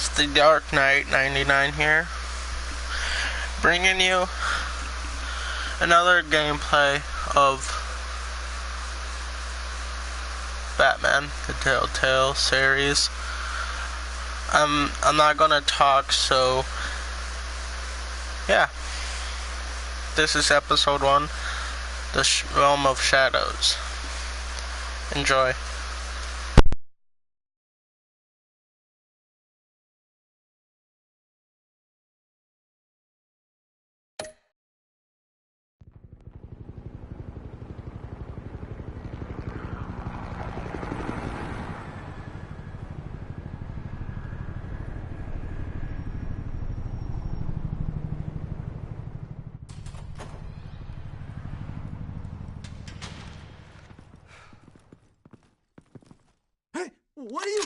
It's the Dark Knight 99 here, bringing you another gameplay of Batman, the Telltale series. I'm not gonna talk, so yeah. This is episode 1, The Realm of Shadows. Enjoy. What are you...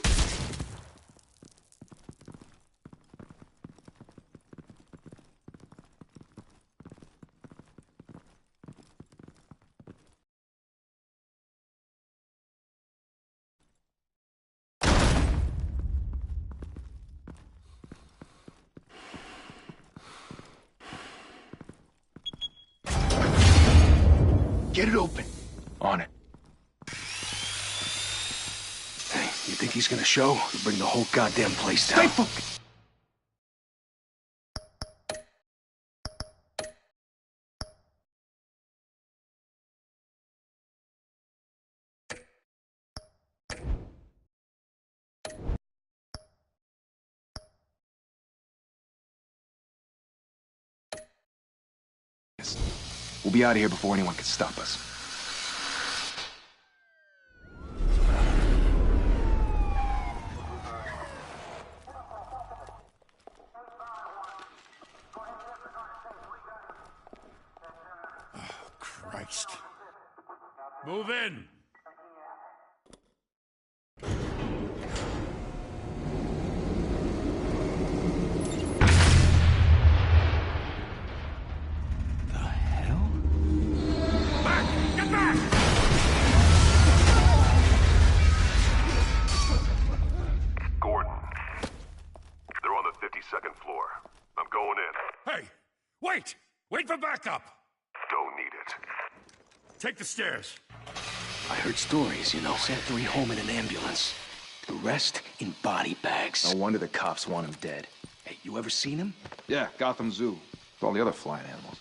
Get it open. On it. Hey, you think he's gonna show? He'll bring the whole goddamn place down. Stay focused. We'll be out of here before anyone can stop us. Christ. Move in! The hell? Back! Get back! Gordon. They're on the 52nd floor. I'm going in. Hey! Wait! Wait for backup! Don't need it. Take the stairs. I heard stories, you know. Sent 3 home in an ambulance. The rest in body bags. No wonder the cops want him dead. Hey, you ever seen him? Yeah, Gotham Zoo. With all the other flying animals.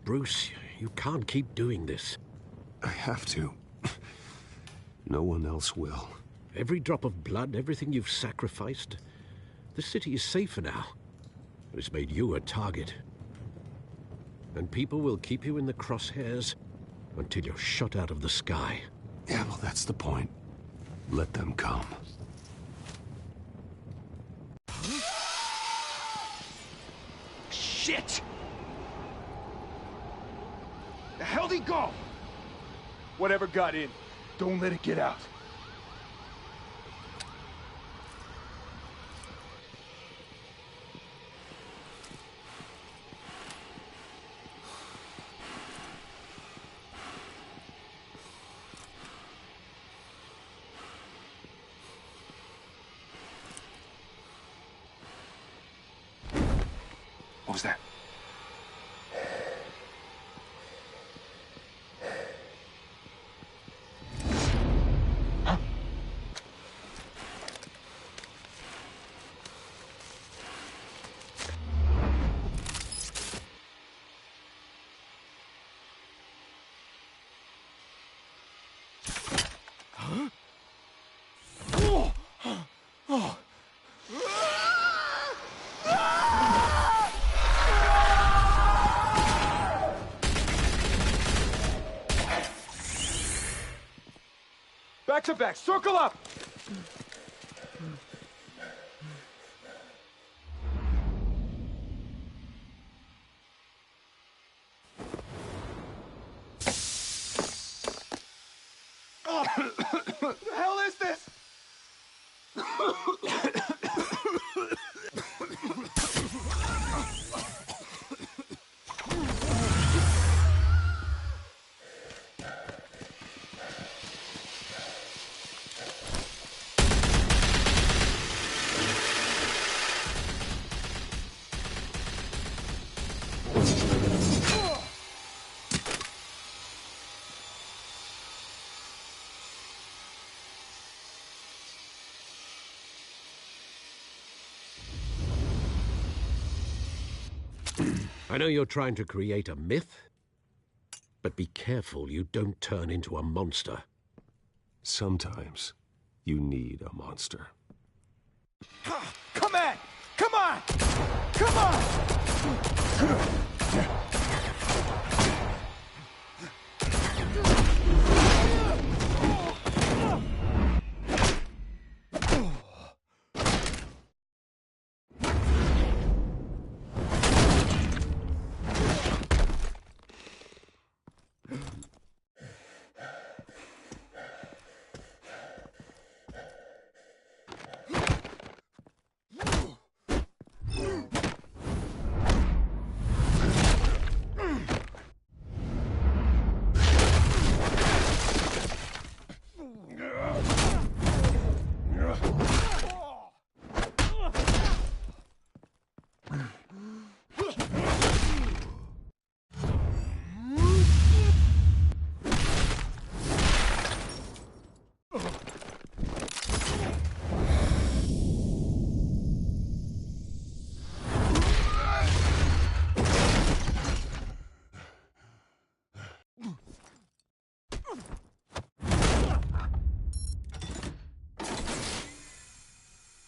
Bruce, you can't keep doing this. I have to. No one else will. Every drop of blood, everything you've sacrificed. The city is safer now. It's made you a target. And people will keep you in the crosshairs until you're shot out of the sky. Yeah, well, that's the point. Let them come. Shit! The hell'd he go? Whatever got in, don't let it get out. What was that? Back-to-back! Circle up! What the hell is this? I know you're trying to create a myth, but be careful you don't turn into a monster. Sometimes you need a monster. Come on! Come on! Come on!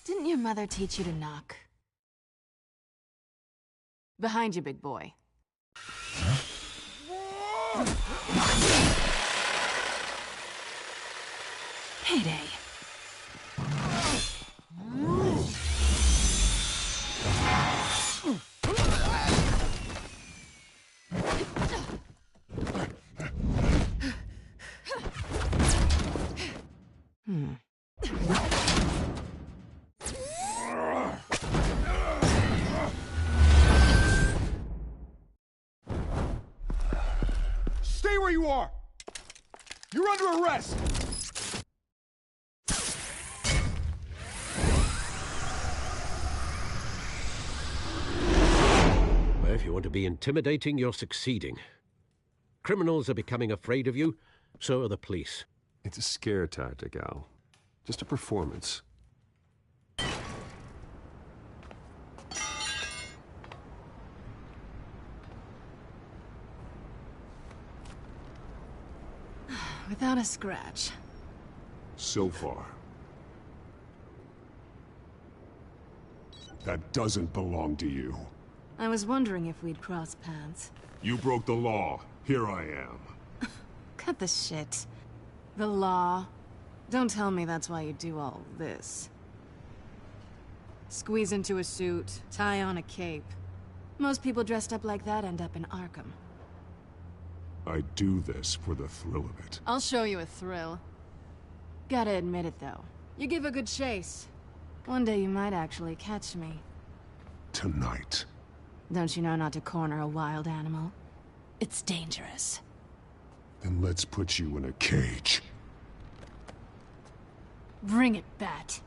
Didn't your mother teach you to knock? Behind you, big boy. Payday. Stay where you are! You're under arrest! Well, if you want to be intimidating, you're succeeding. Criminals are becoming afraid of you, so are the police. It's a scare tactic, Al. Just a performance. Without a scratch. So far. That doesn't belong to you. I was wondering if we'd cross paths. You broke the law. Here I am. Cut the shit. The law. Don't tell me that's why you do all this. Squeeze into a suit, tie on a cape. Most people dressed up like that end up in Arkham. I do this for the thrill of it. I'll show you a thrill. Gotta admit it, though. You give a good chase. One day you might actually catch me. Tonight. Don't you know not to corner a wild animal? It's dangerous. Then let's put you in a cage. Bring it, Bat.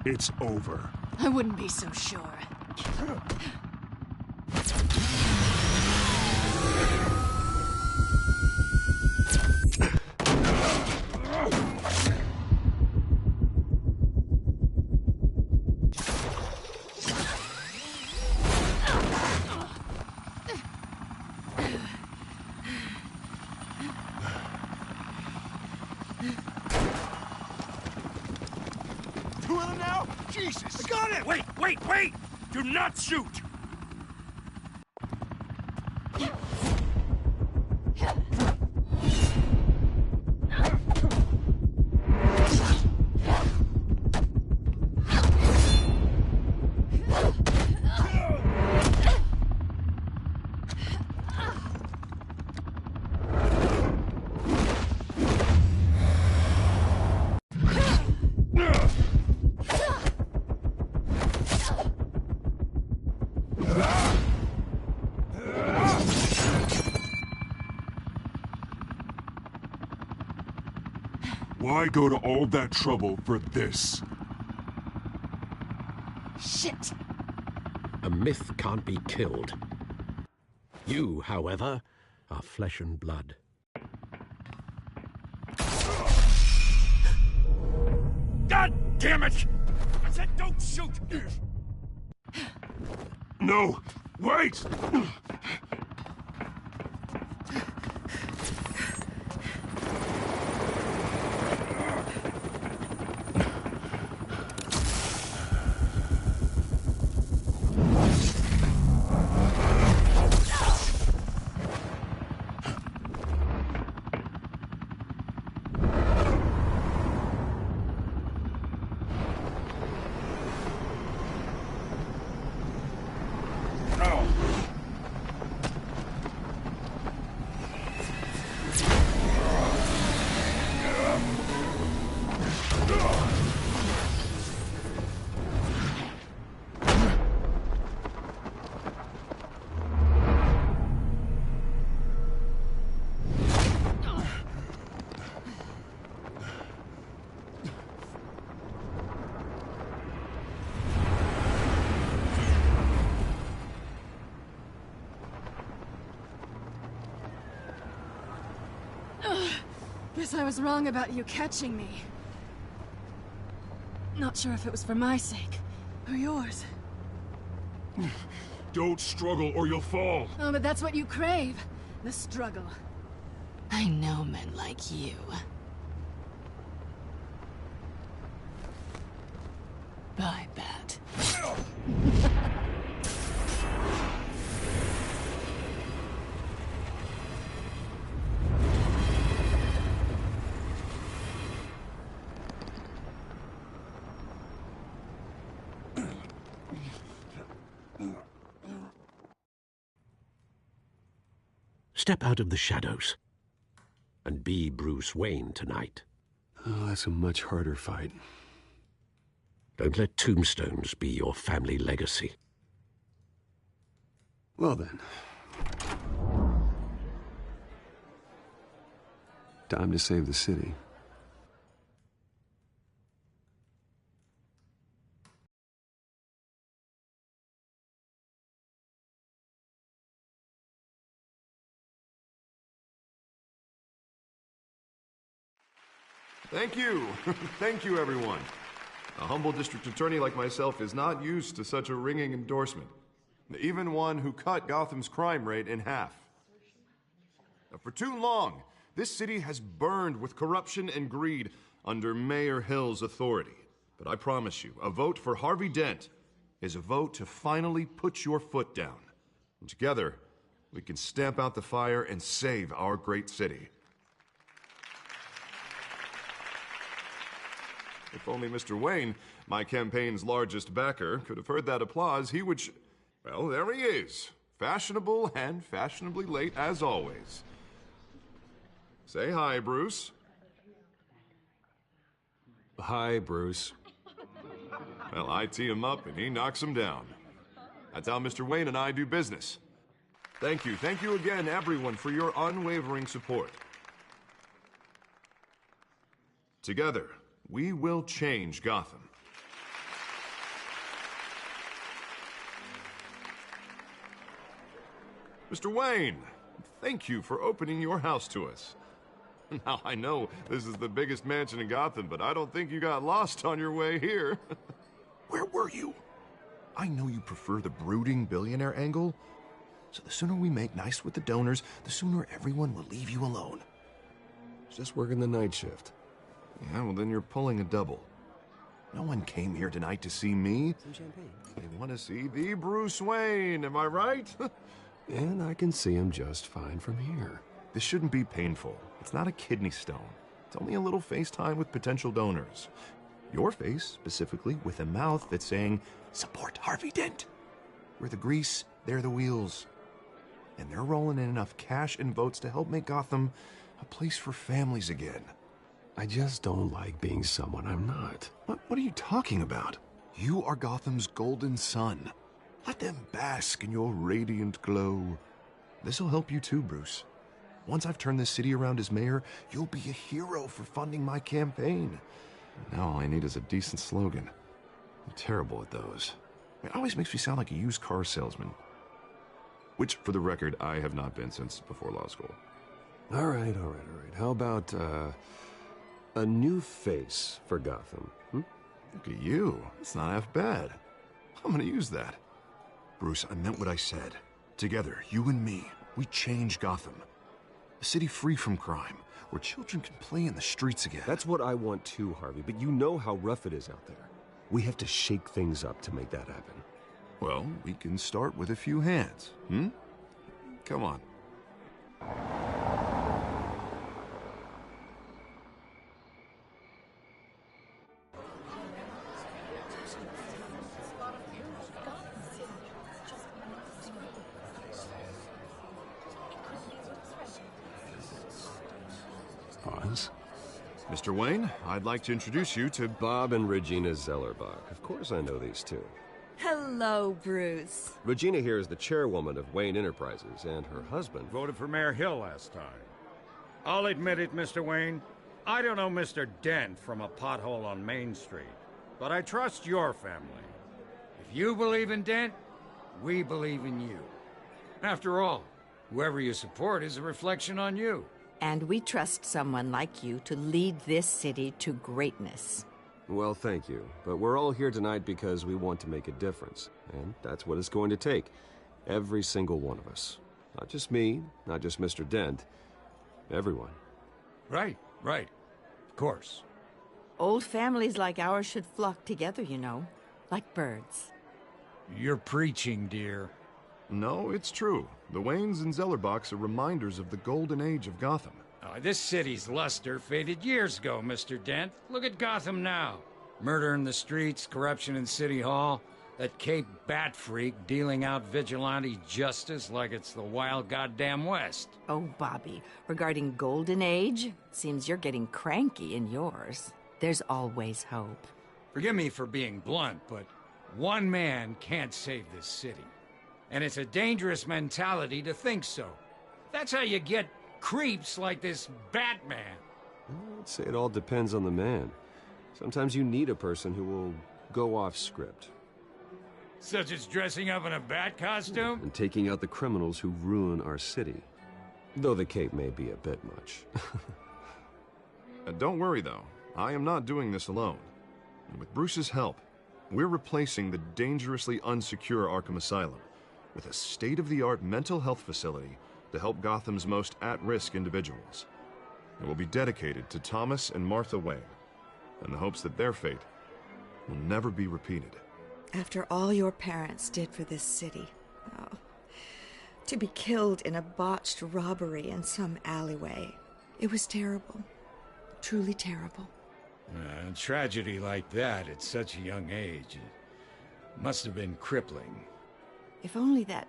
It's over. I wouldn't be so sure. Two of them now? Jesus! I got it! Wait! Do not shoot! Why go to all that trouble for this? Shit! A myth can't be killed. You, however, are flesh and blood. God damn it! I said don't shoot! No! Wait! Guess I was wrong about you catching me. Not sure if it was for my sake, or yours. Don't struggle or you'll fall. Oh, but that's what you crave. The struggle. I know men like you. Bye, Bat. Step out of the shadows and be Bruce Wayne tonight. Oh, that's a much harder fight. Don't let tombstones be your family legacy. Well then. Time to save the city. Thank you. Thank you, everyone. A humble district attorney like myself is not used to such a ringing endorsement. Even one who cut Gotham's crime rate in half. For too long, this city has burned with corruption and greed under Mayor Hill's authority. But I promise you, a vote for Harvey Dent is a vote to finally put your foot down. And together, we can stamp out the fire and save our great city. If only Mr. Wayne, my campaign's largest backer, could have heard that applause, he would well, there he is. Fashionable and fashionably late as always. Say hi, Bruce. Hi, Bruce. Well, I tee him up and he knocks him down. That's how Mr. Wayne and I do business. Thank you again, everyone, for your unwavering support. Together, we will change Gotham. Mr. Wayne, thank you for opening your house to us. Now, I know this is the biggest mansion in Gotham, but I don't think you got lost on your way here. Where were you? I know you prefer the brooding billionaire angle, so the sooner we make nice with the donors, the sooner everyone will leave you alone. Just working the night shift. Yeah, well then you're pulling a double. No one came here tonight to see me. Some champagne. They want to see the Bruce Wayne, am I right? And I can see him just fine from here. This shouldn't be painful. It's not a kidney stone. It's only a little FaceTime with potential donors. Your face, specifically, with a mouth that's saying, support Harvey Dent. We're the grease, they're the wheels. And they're rolling in enough cash and votes to help make Gotham a place for families again. I just don't like being someone I'm not. What are you talking about? You are Gotham's golden sun. Let them bask in your radiant glow. This'll help you too, Bruce. Once I've turned this city around as mayor, you'll be a hero for funding my campaign. Now all I need is a decent slogan. I'm terrible at those. It always makes me sound like a used car salesman. Which, for the record, I have not been since before law school. All right. How about, a new face for Gotham, Look at you. It's not half bad. I'm gonna use that. Bruce, I meant what I said. Together, you and me, we change Gotham. A city free from crime, where children can play in the streets again. That's what I want too, Harvey, but you know how rough it is out there. We have to shake things up to make that happen. Well, we can start with a few hands, Come on. Pause. Mr. Wayne, I'd like to introduce you to Bob and Regina Zellerbach. Of course I know these two. Hello, Bruce. Regina here is the chairwoman of Wayne Enterprises, and her husband... Voted for Mayor Hill last time. I'll admit it, Mr. Wayne. I don't know Mr. Dent from a pothole on Main Street, but I trust your family. If you believe in Dent, we believe in you. After all, whoever you support is a reflection on you. And we trust someone like you to lead this city to greatness. Well, thank you. But we're all here tonight because we want to make a difference. And that's what it's going to take. Every single one of us. Not just me, not just Mr. Dent. Everyone. Right. Of course. Old families like ours should flock together, you know. Like birds. You're preaching, dear. No, it's true. The Waynes and Zellerbachs are reminders of the golden age of Gotham. This city's luster faded years ago, Mr. Dent. Look at Gotham now. Murder in the streets, corruption in City Hall, that Cape Bat freak dealing out vigilante justice like it's the wild goddamn West. Oh, Bobby, regarding Golden Age, seems you're getting cranky in yours. There's always hope. Forgive me for being blunt, but one man can't save this city. And it's a dangerous mentality to think so. That's how you get creeps like this Batman. I'd say it all depends on the man. Sometimes you need a person who will go off script. Such as dressing up in a bat costume? And taking out the criminals who ruin our city. Though the cape may be a bit much. Don't worry, though. I am not doing this alone. And with Bruce's help, we're replacing the dangerously unsecure Arkham Asylum with a state-of-the-art mental health facility to help Gotham's most at-risk individuals. It will be dedicated to Thomas and Martha Wayne, in the hopes that their fate will never be repeated. After all your parents did for this city, to be killed in a botched robbery in some alleyway, it was terrible. Truly terrible. A tragedy like that at such a young age must have been crippling. If only that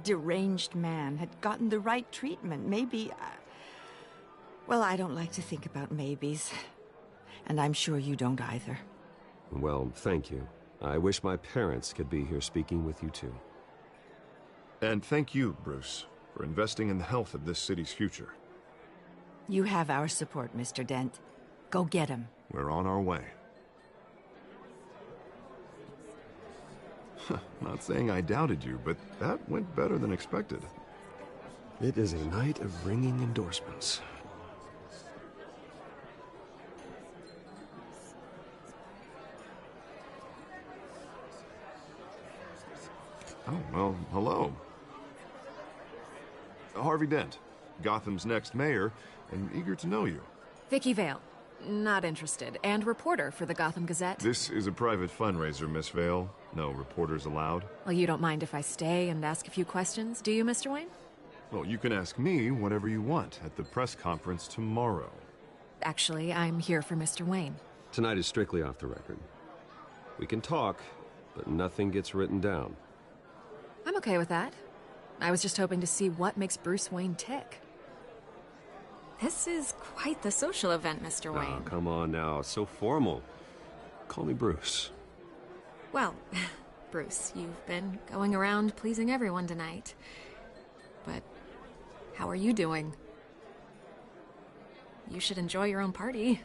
deranged man had gotten the right treatment, maybe... Well, I don't like to think about maybes. And I'm sure you don't either. Well, thank you. I wish my parents could be here speaking with you too. And thank you, Bruce, for investing in the health of this city's future. You have our support, Mr. Dent. Go get him. We're on our way. Not saying I doubted you, but that went better than expected. It is a night of ringing endorsements. Oh, well, hello. Harvey Dent, Gotham's next mayor, and eager to know you. Vicky Vale. Not interested. And reporter for the Gotham Gazette. This is a private fundraiser, Miss Vale. No reporters allowed. Well, you don't mind if I stay and ask a few questions, do you, Mr. Wayne? Well, you can ask me whatever you want at the press conference tomorrow. Actually, I'm here for Mr. Wayne. Tonight is strictly off the record. We can talk, but nothing gets written down. I'm okay with that. I was just hoping to see what makes Bruce Wayne tick. This is quite the social event, Mr. Wayne. Oh, come on now. It's so formal. Call me Bruce. Well, Bruce, you've been going around pleasing everyone tonight. But how are you doing? You should enjoy your own party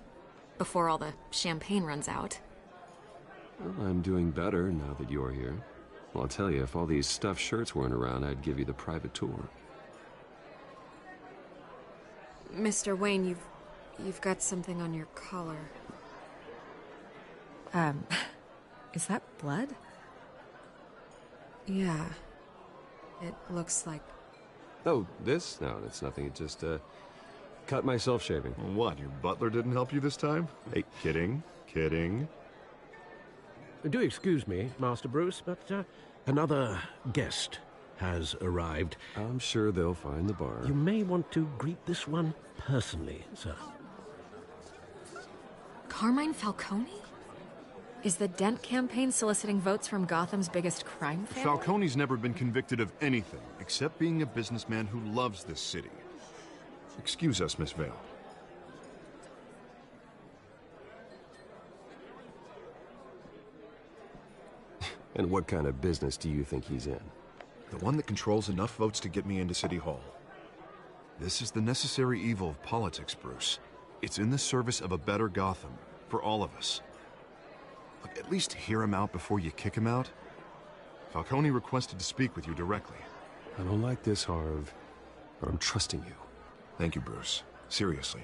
before all the champagne runs out. Well, I'm doing better now that you're here. Well, I'll tell you, if all these stuffed shirts weren't around, I'd give you the private tour. Mr. Wayne, you've got something on your collar. Is that blood? Yeah. It looks like... Oh, this? No, it's nothing. It just, cut myself shaving. What, your butler didn't help you this time? Hey, kidding. Do excuse me, Master Bruce, but another guest has arrived. I'm sure they'll find the bar. You may want to greet this one personally, sir. Carmine Falcone? Is the Dent campaign soliciting votes from Gotham's biggest crime family? Falcone's never been convicted of anything, except being a businessman who loves this city. Excuse us, Miss Vale. And what kind of business do you think he's in? The one that controls enough votes to get me into City Hall. This is the necessary evil of politics, Bruce. It's in the service of a better Gotham, for all of us. Look, at least hear him out before you kick him out. Falcone requested to speak with you directly. I don't like this, Harv, but I'm trusting you. Thank you, Bruce. Seriously.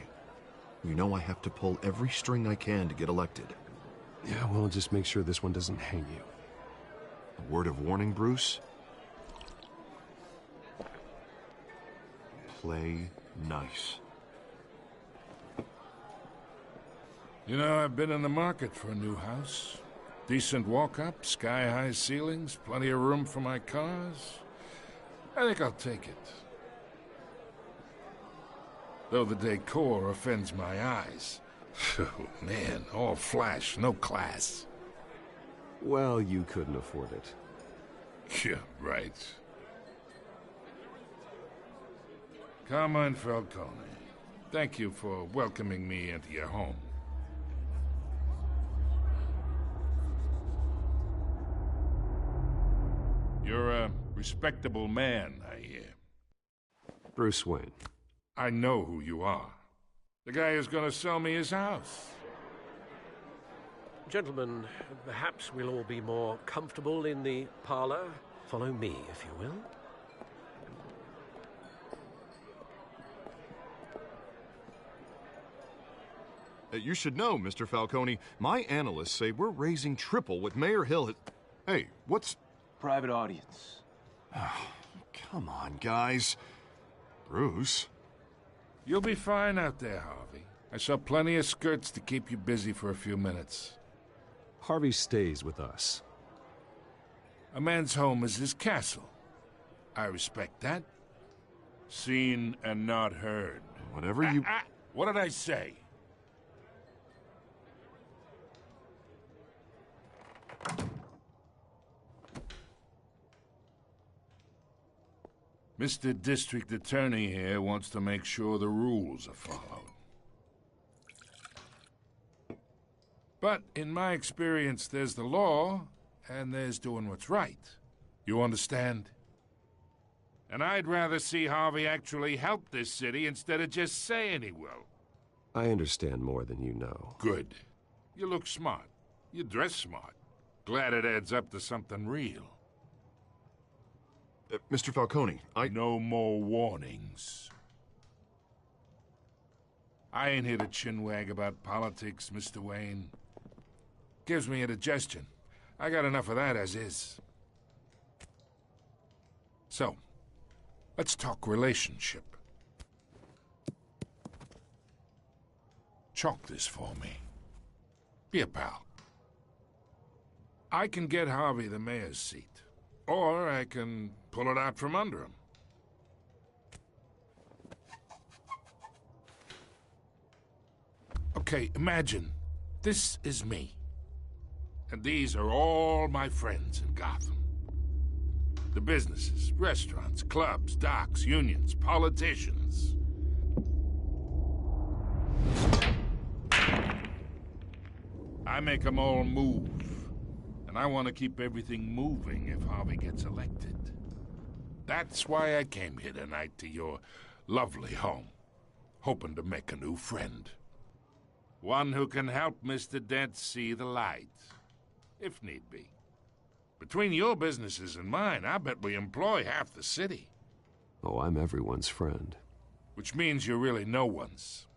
You know I have to pull every string I can to get elected. Yeah, well, just make sure this one doesn't hang you. A word of warning, Bruce? Play nice. You know, I've been in the market for a new house. Decent walk-up, sky-high ceilings, plenty of room for my cars. I think I'll take it. Though the decor offends my eyes. Oh, man, all flash, no class. Well, you couldn't afford it. Yeah, right. Carmine Falcone, thank you for welcoming me into your home. You're a respectable man, I hear. Bruce Wayne. I know who you are. The guy who's gonna sell me his house. Gentlemen, perhaps we'll all be more comfortable in the parlor. Follow me, if you will. You should know, Mr. Falcone, my analysts say we're raising triple what Mayor Hill had... Hey, what's... Private audience. Oh, come on, guys. Bruce? You'll be fine out there, Harvey. I saw plenty of skirts to keep you busy for a few minutes. Harvey stays with us. A man's home is his castle. I respect that. Seen and not heard. Whatever you... What did I say? Mr. District Attorney here wants to make sure the rules are followed. But in my experience, there's the law, and there's doing what's right. You understand? And I'd rather see Harvey actually help this city instead of just saying he will. I understand more than you know. Good. You look smart. You dress smart. Glad it adds up to something real. Mr. Falcone, No more warnings. I ain't here to chinwag about politics, Mr. Wayne. Gives me indigestion. I got enough of that as is. So, let's talk relationship. Chalk this for me. Be a pal. I can get Harvey the mayor's seat, or I can pull it out from under him. Okay, imagine this is me. And these are all my friends in Gotham. The businesses, restaurants, clubs, docks, unions, politicians. I make them all move. And I want to keep everything moving if Harvey gets elected. That's why I came here tonight to your lovely home, hoping to make a new friend. One who can help Mr. Dent see the light, if need be. Between your businesses and mine, I bet we employ half the city. Oh, I'm everyone's friend. Which means you're really no one's.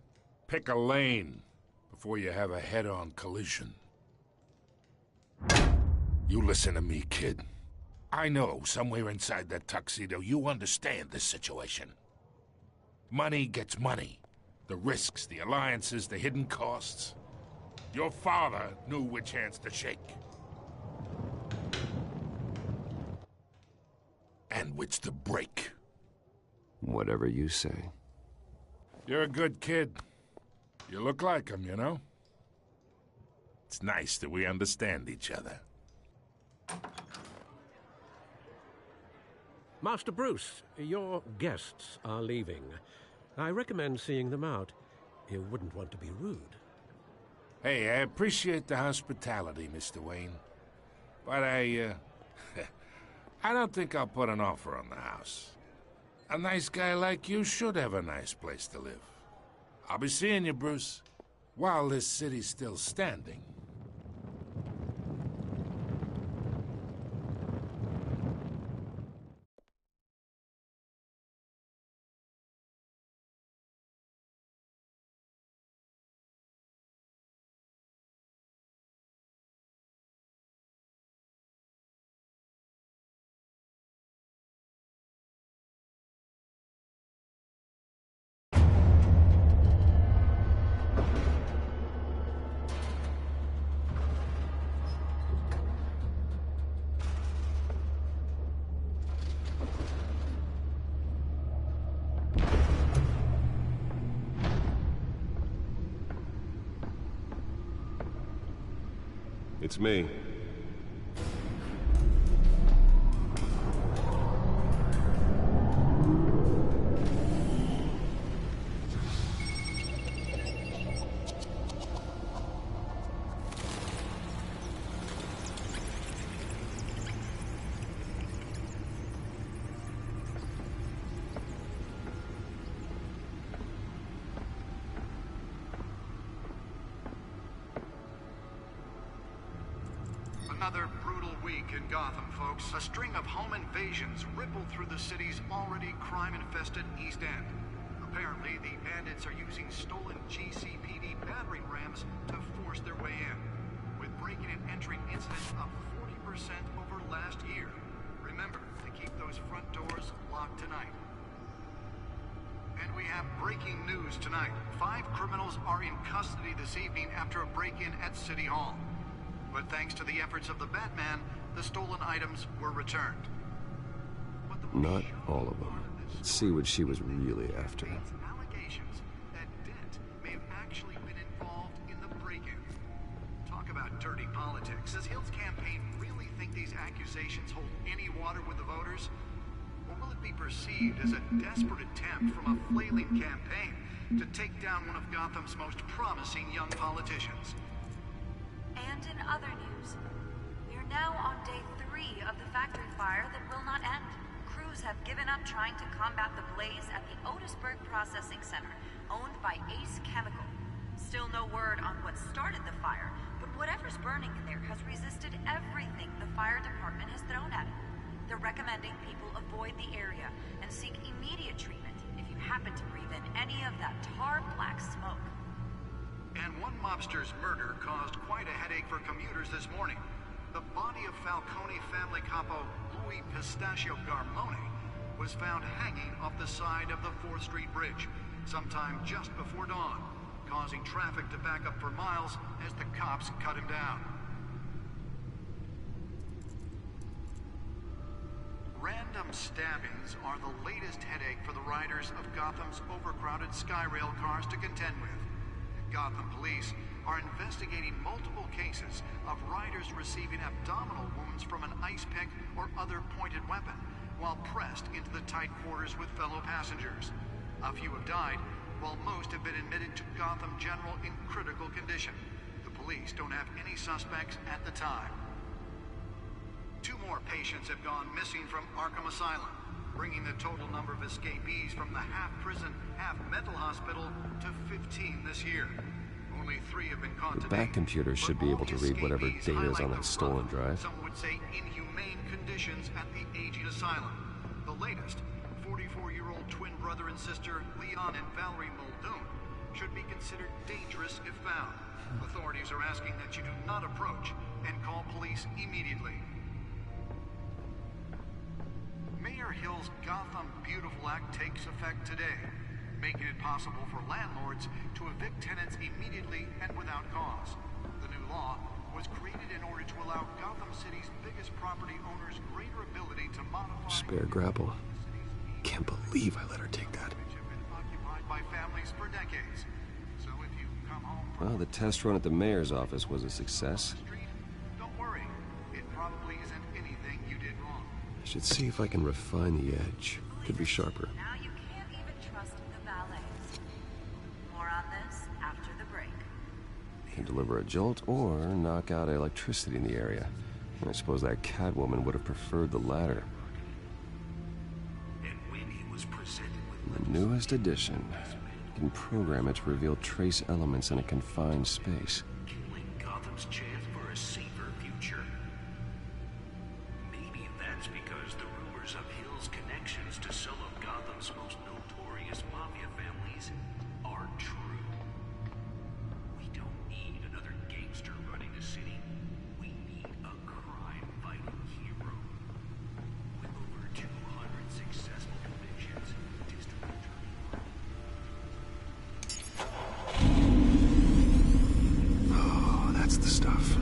Pick a lane before you have a head-on collision. You listen to me, kid. I know somewhere inside that tuxedo you understand this situation. Money gets money. The risks, the alliances, the hidden costs. Your father knew which hands to shake. And which to break. Whatever you say. You're a good kid. You look like him, you know? It's nice that we understand each other. Master Bruce, your guests are leaving. I recommend seeing them out. You wouldn't want to be rude. Hey, I appreciate the hospitality, Mr. Wayne. But I don't think I'll put an offer on the house. A nice guy like you should have a nice place to live. I'll be seeing you, Bruce, while this city's still standing. It's me. Another brutal week in Gotham, folks. A string of home invasions rippled through the city's already crime-infested East End. Apparently, the bandits are using stolen GCPD battering rams to force their way in, with breaking and entering incidents up 40% over last year. Remember to keep those front doors locked tonight. And we have breaking news tonight. 5 criminals are in custody this evening after a break-in at City Hall. But thanks to the efforts of the Batman, the stolen items were returned. Not all of them. Let's see what she was really after. Allegations that Dent may have actually been involved in the break-in. Talk about dirty politics. Does Hill's campaign really think these accusations hold any water with the voters? Or will it be perceived as a desperate attempt from a flailing campaign to take down one of Gotham's most promising young politicians? And in other news, we are now on day 3 of the factory fire that will not end. Crews have given up trying to combat the blaze at the Otisburg Processing Center, owned by Ace Chemical. Still no word on what started the fire, but whatever's burning in there has resisted everything the fire department has thrown at it. They're recommending people avoid the area and seek immediate treatment if you happen to breathe in any of that tar black smoke. And one mobster's murder caused quite a headache for commuters this morning. The body of Falcone family capo Louis Pistachio Garmone was found hanging off the side of the 4th Street Bridge sometime just before dawn, causing traffic to back up for miles as the cops cut him down. Random stabbings are the latest headache for the riders of Gotham's overcrowded Skyrail cars to contend with. Gotham police are investigating multiple cases of riders receiving abdominal wounds from an ice pick or other pointed weapon while pressed into the tight quarters with fellow passengers. A few have died, while most have been admitted to Gotham General in critical condition. The police don't have any suspects at the time. 2 more patients have gone missing from Arkham Asylum, bringing the total number of escapees from the half-prison, half-mental hospital to 15 this year. Only 3 have been caught The today. back computer should be able to read whatever data is on that stolen drive. Some would say inhumane conditions at the aging asylum. The latest, 44-year-old twin brother and sister Leon and Valerie Muldoon, should be considered dangerous if found. Authorities are asking that you do not approach and call police immediately. Mayor Hill's Gotham Beautiful Act takes effect today, making it possible for landlords to evict tenants immediately and without cause. The new law was created in order to allow Gotham City's biggest property owners greater ability to modify... Spare grapple. Can't believe I let her take that. ...occupied by families for decades. So if you come home from... Well, the test run at the mayor's office was a success. Don't worry. It probably isn't anything you did wrong. I should see if I can refine the edge. Could be sharper. Now you can't even trust the valets. More on this after the break. Can deliver a jolt or knock out electricity in the area. I suppose that Catwoman would have preferred the latter. And when he was presented with The newest edition. You can program it to reveal trace elements in a confined space. killing Gotham's chance for a safer future. Maybe that's because the rumors of Hill's connections to some of Gotham's most notorious mafia families are true. We don't need another gangster running the city. We need a crime-fighting hero. With over 200 successful convictions, District Attorney... Oh, that's the stuff.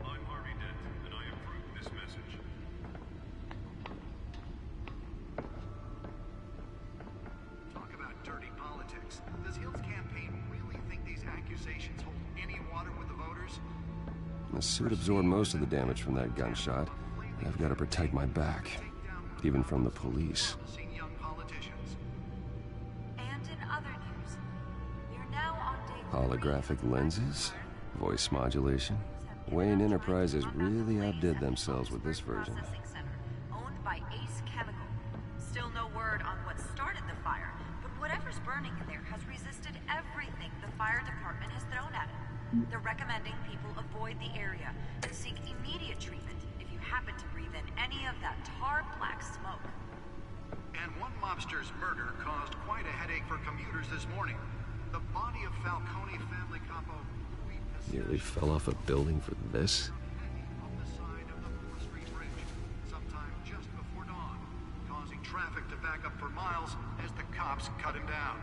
I'm Harvey Dent, and I approve this message. Talk about dirty politics. Does Hill's campaign really think these accusations hold any water with the voters? The suit absorbed most of the damage from that gunshot. I've got to protect my back, even from the police. Promising young politicians. And in other news, we're now on day 3 Holographic lenses, voice modulation. Wayne Enterprises really outdid themselves with this version. Processing Center, owned by Ace Chemical. Still no word on what started the fire, but whatever's burning in there has resisted everything the fire department has thrown at it. They're recommending people avoid the area and seek immediate treatment if you happen to breathe in any of that tar black smoke. And one mobster's murder caused quite a headache for commuters this morning. The body of Falcone family capo Louis Nearly fell off a building for this? off the side of the 4th Street Bridge sometime just before dawn, causing traffic to back up for miles as the cops cut him down.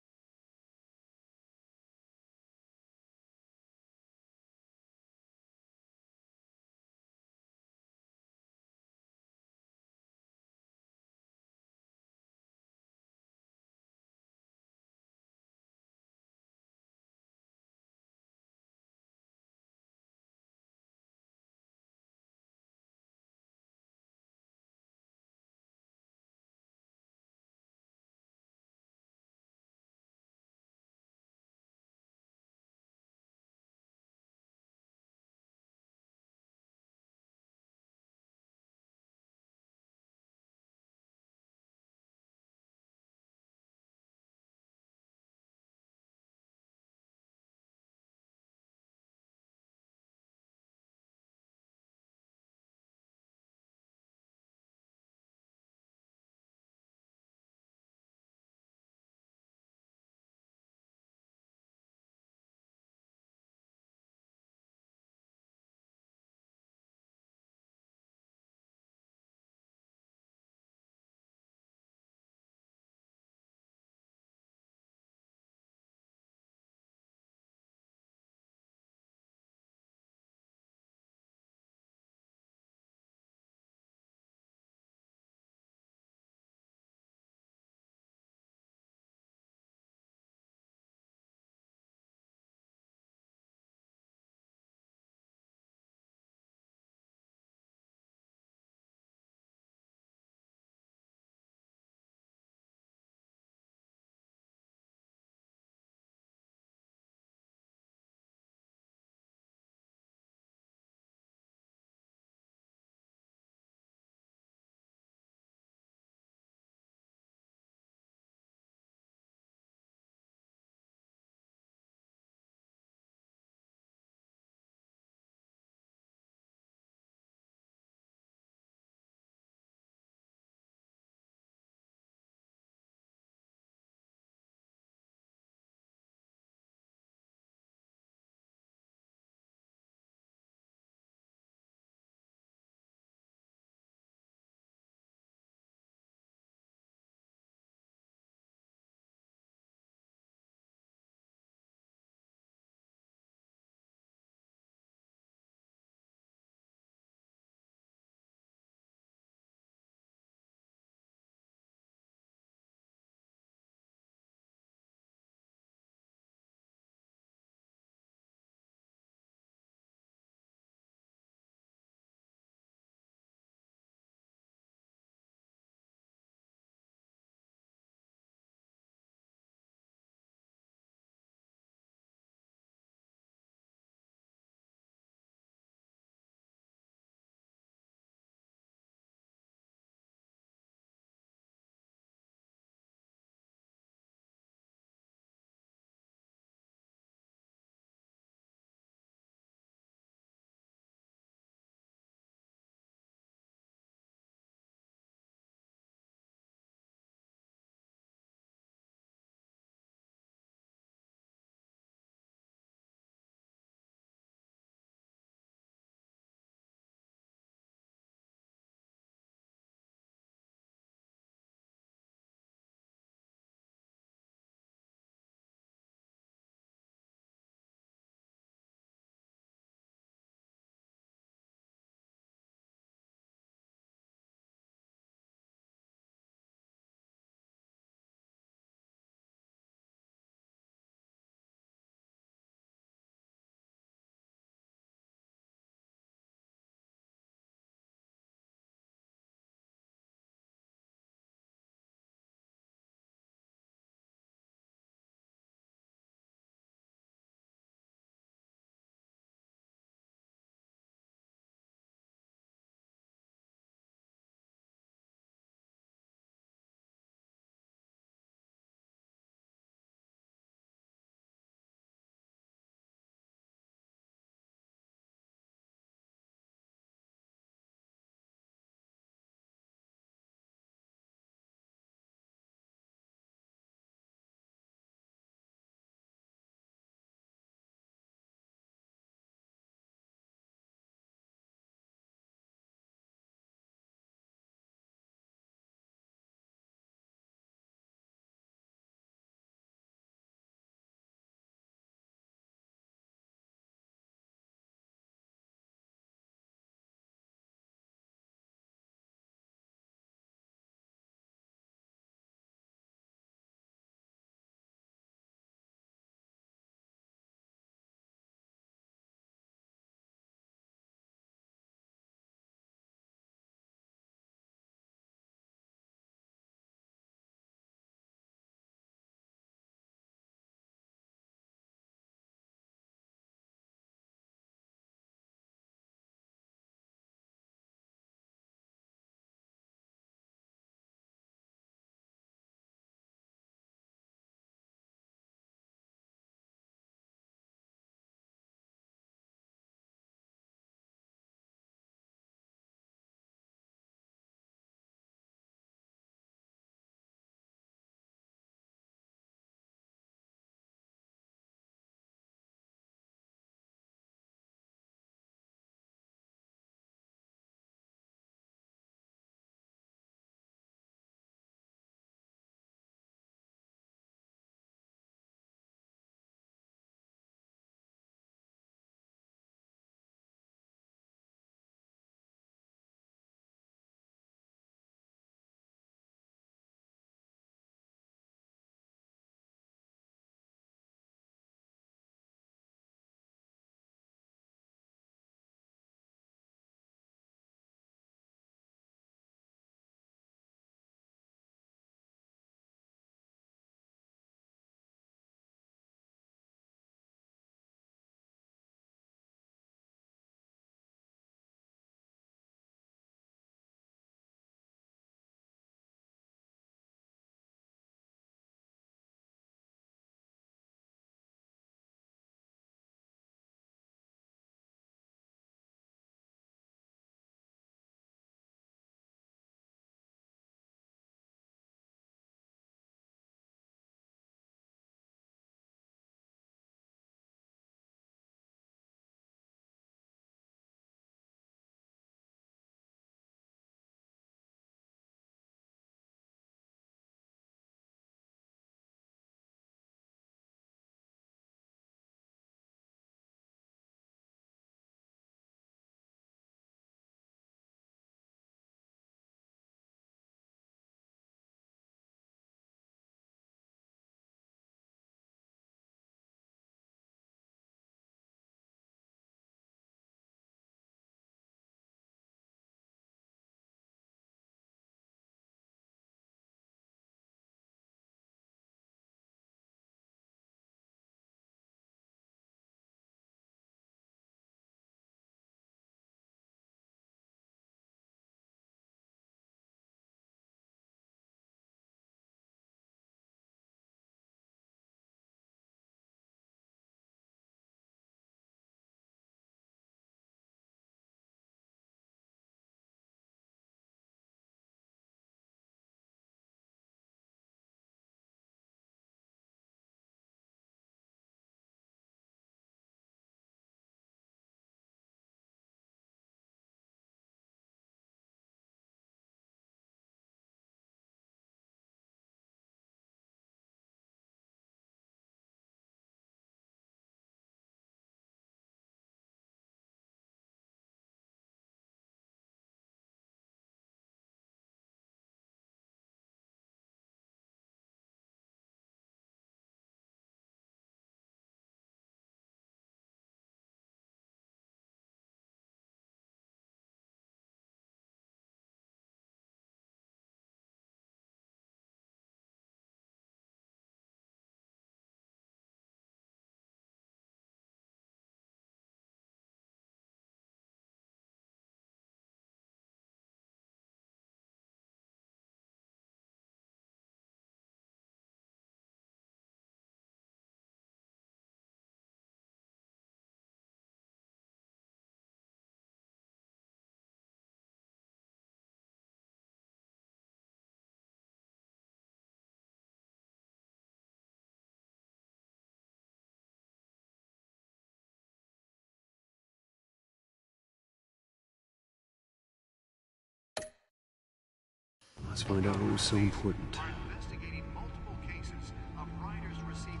Let's find out what was so important. are investigating multiple cases of riders receiving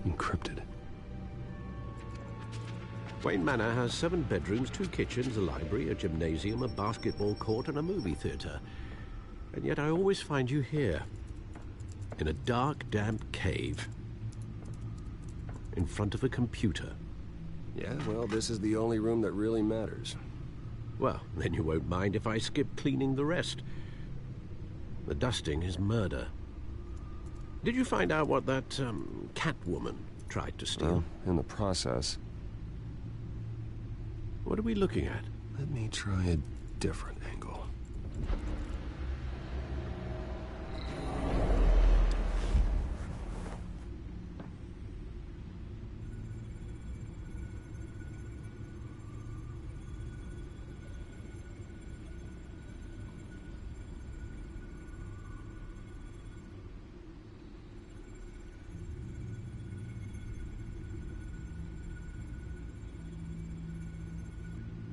Encrypted. Wayne Manor has 7 bedrooms, 2 kitchens, a library, a gymnasium, a basketball court, and a movie theater. And yet I always find you here, in a dark, damp cave, in front of a computer. Yeah, well, this is the only room that really matters. Well, then you won't mind if I skip cleaning the rest. The dusting is murder. Did you find out what that, cat woman tried to steal? Well, in the process. What are we looking at? Let me try a different angle.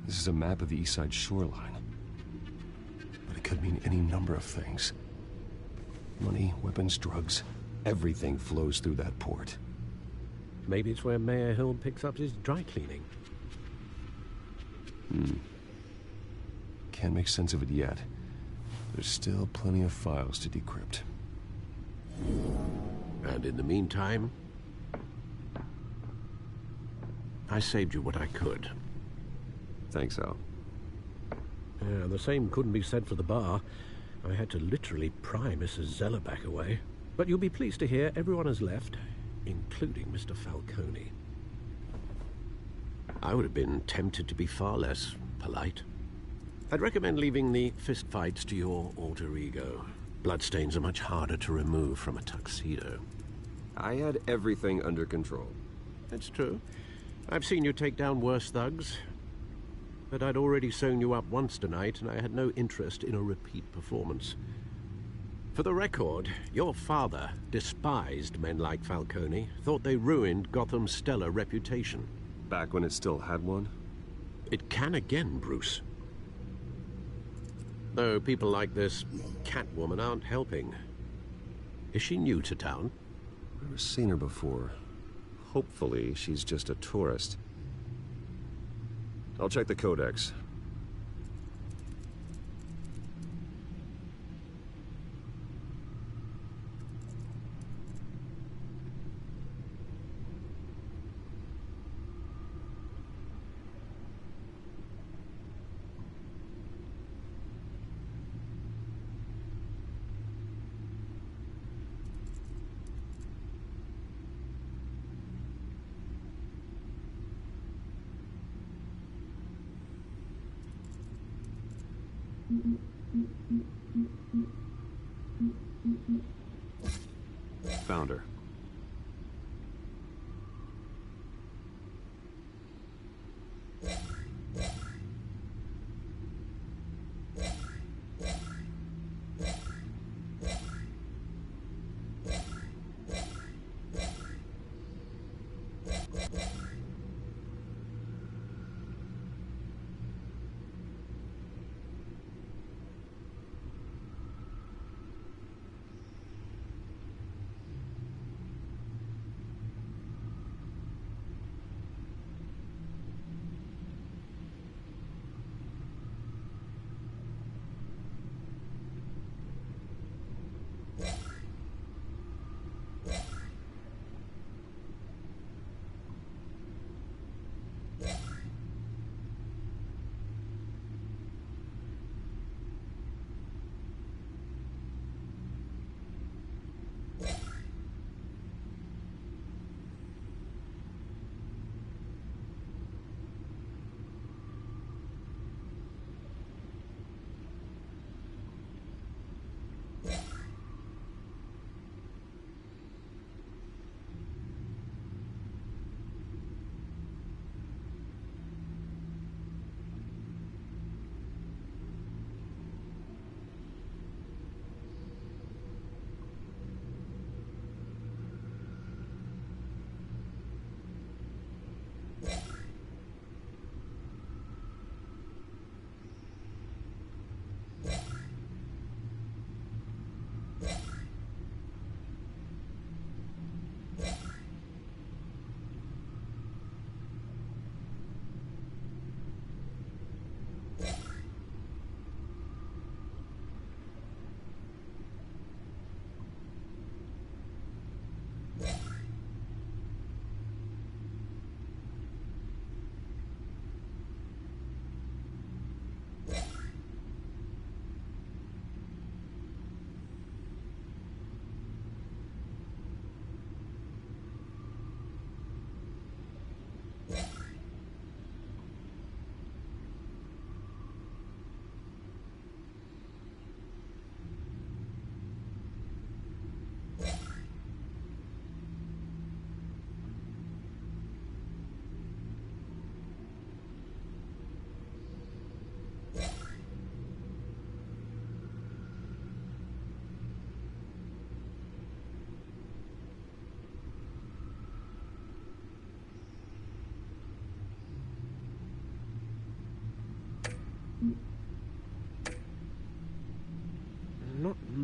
This is a map of the east side shoreline. But it could mean any number of things. Money, weapons, drugs, everything flows through that port. Maybe it's where Mayor Hill picks up his dry cleaning. Can't make sense of it yet. There's still plenty of files to decrypt. And in the meantime, I saved you what I could. Thanks, Al. Yeah, the same couldn't be said for the bar. I had to literally pry Mrs. Zellerback away. But you'll be pleased to hear everyone has left, including Mr. Falcone. I would have been tempted to be far less polite. I'd recommend leaving the fistfights to your alter ego. Bloodstains are much harder to remove from a tuxedo. I had everything under control. That's true. I've seen you take down worse thugs. But I'd already sewn you up once tonight, and I had no interest in a repeat performance. For the record, your father despised men like Falcone, thought they ruined Gotham's stellar reputation. Back when it still had one? It can again, Bruce. Though people like this Catwoman aren't helping. Is she new to town? Never seen her before. Hopefully, she's just a tourist. I'll check the codex. Found her.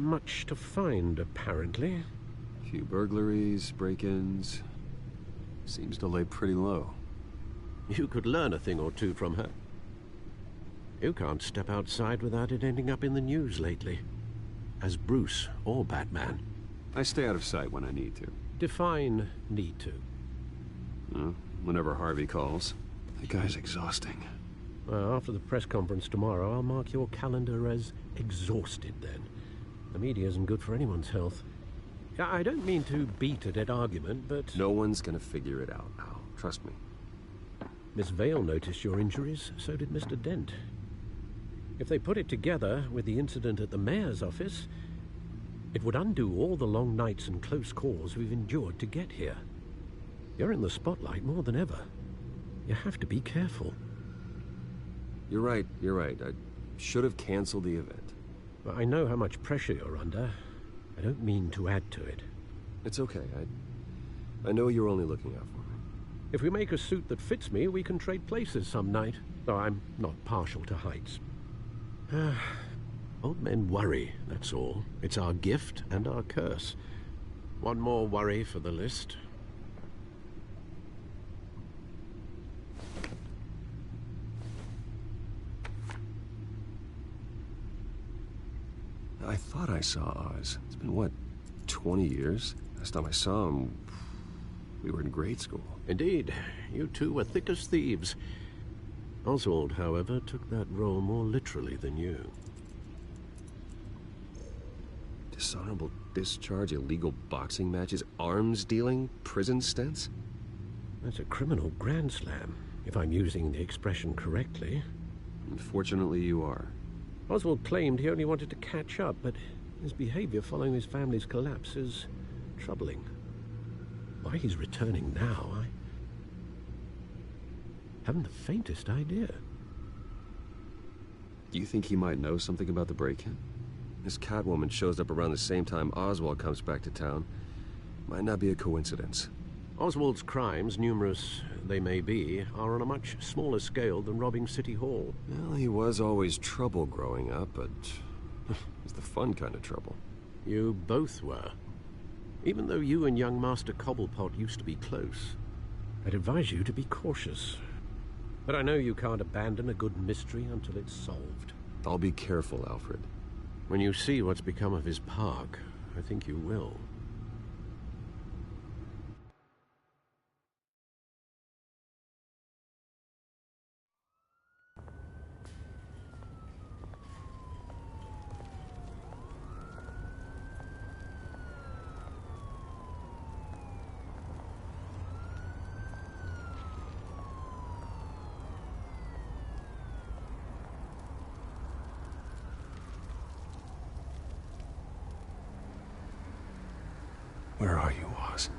much to find, apparently. A few burglaries, break-ins. Seems to lay pretty low. You could learn a thing or two from her. You can't step outside without it ending up in the news lately. As Bruce or Batman. I stay out of sight when I need to. Define need to. Whenever Harvey calls. The guy's exhausting. Well, after the press conference tomorrow, I'll mark your calendar as exhausted then. The media isn't good for anyone's health. I don't mean to beat a dead argument, but... No one's gonna figure it out now. Trust me. Miss Vale noticed your injuries, so did Mr. Dent. If they put it together with the incident at the mayor's office, it would undo all the long nights and close calls we've endured to get here. You're in the spotlight more than ever. You have to be careful. You're right. I should have canceled the event. Well, I know how much pressure you're under. I don't mean to add to it. It's okay. I know you're only looking out for me. If we make a suit that fits me, we can trade places some night. Though I'm not partial to heights. Old men worry, that's all. It's our gift and our curse. One more worry for the list. I thought I saw Oz. It's been, what, 20 years? Last time I saw him, we were in grade school. Indeed. You two were thick as thieves. Oswald, however, took that role more literally than you. Dishonorable discharge, illegal boxing matches, arms dealing, prison stints? That's a criminal grand slam, if I'm using the expression correctly. Unfortunately, you are. Oswald claimed he only wanted to catch up, but his behavior following his family's collapse is troubling. Why he's returning now, I haven't the faintest idea. Do you think he might know something about the break-in? This Catwoman shows up around the same time Oswald comes back to town. Might not be a coincidence. Oswald's crimes, numerous they may be, are on a much smaller scale than robbing City Hall. Well, he was always trouble growing up, but it's the fun kind of trouble. You both were. Even though you and young Master Cobblepot used to be close, I'd advise you to be cautious. But I know you can't abandon a good mystery until it's solved. I'll be careful, Alfred. When you see what's become of his park, I think you will. Where are you, Oz?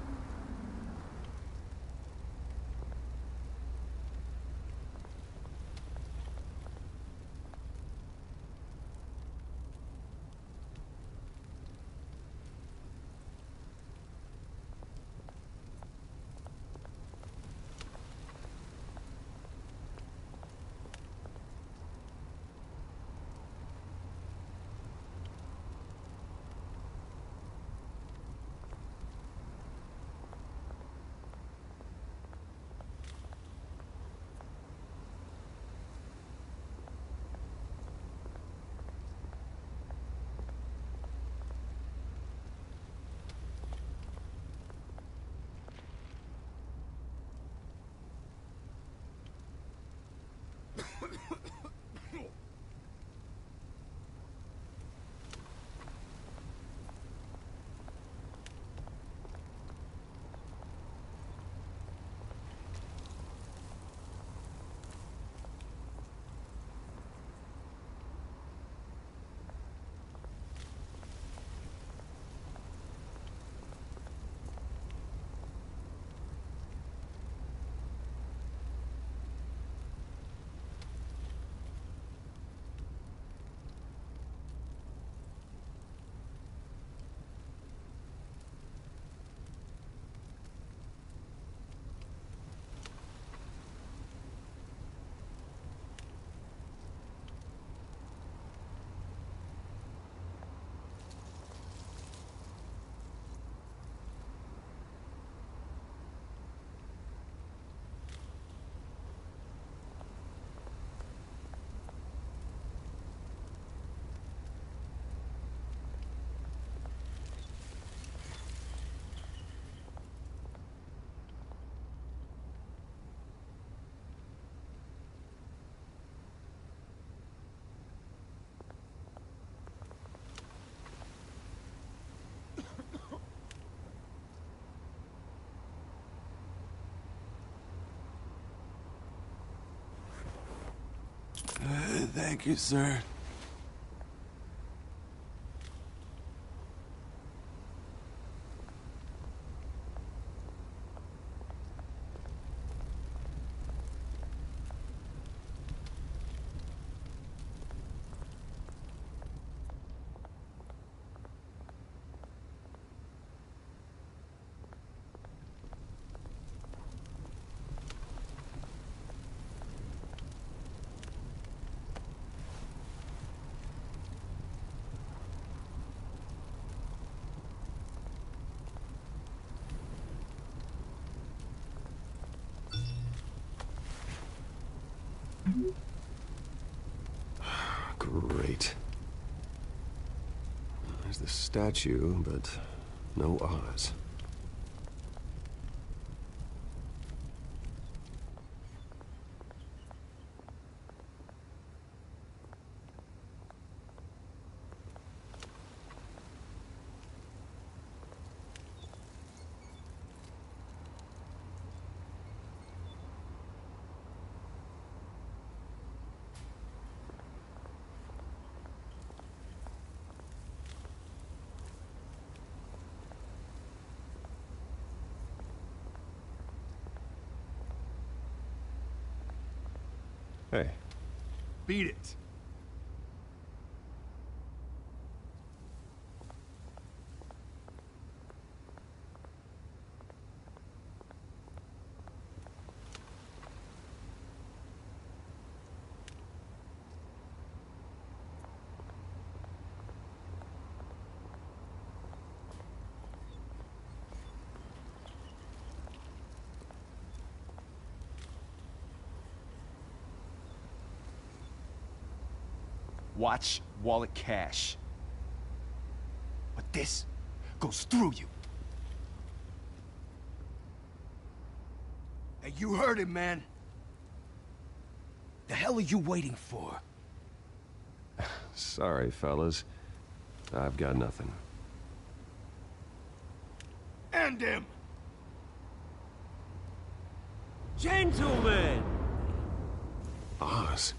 Thank you, sir. Great. There's the statue, but no Oz. Hey. Beat it. Watch wallet cash. But this goes through you. Hey, you heard him, man. The hell are you waiting for? Sorry, fellas. I've got nothing. End him! Gentlemen! Oz.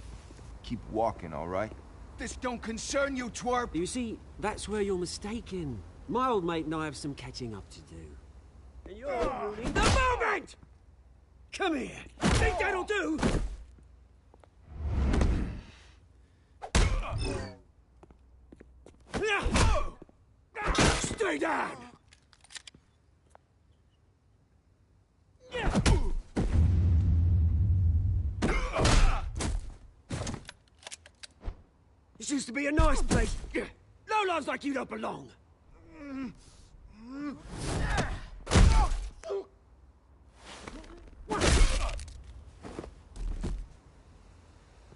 Keep walking, all right? This don't concern you, twerp! You see, that's where you're mistaken. My old mate and I have some catching up to do. And you're ruining the moment! Come here! Think that'll do? Stay down! This used to be a nice place. Lowlifes like you don't belong.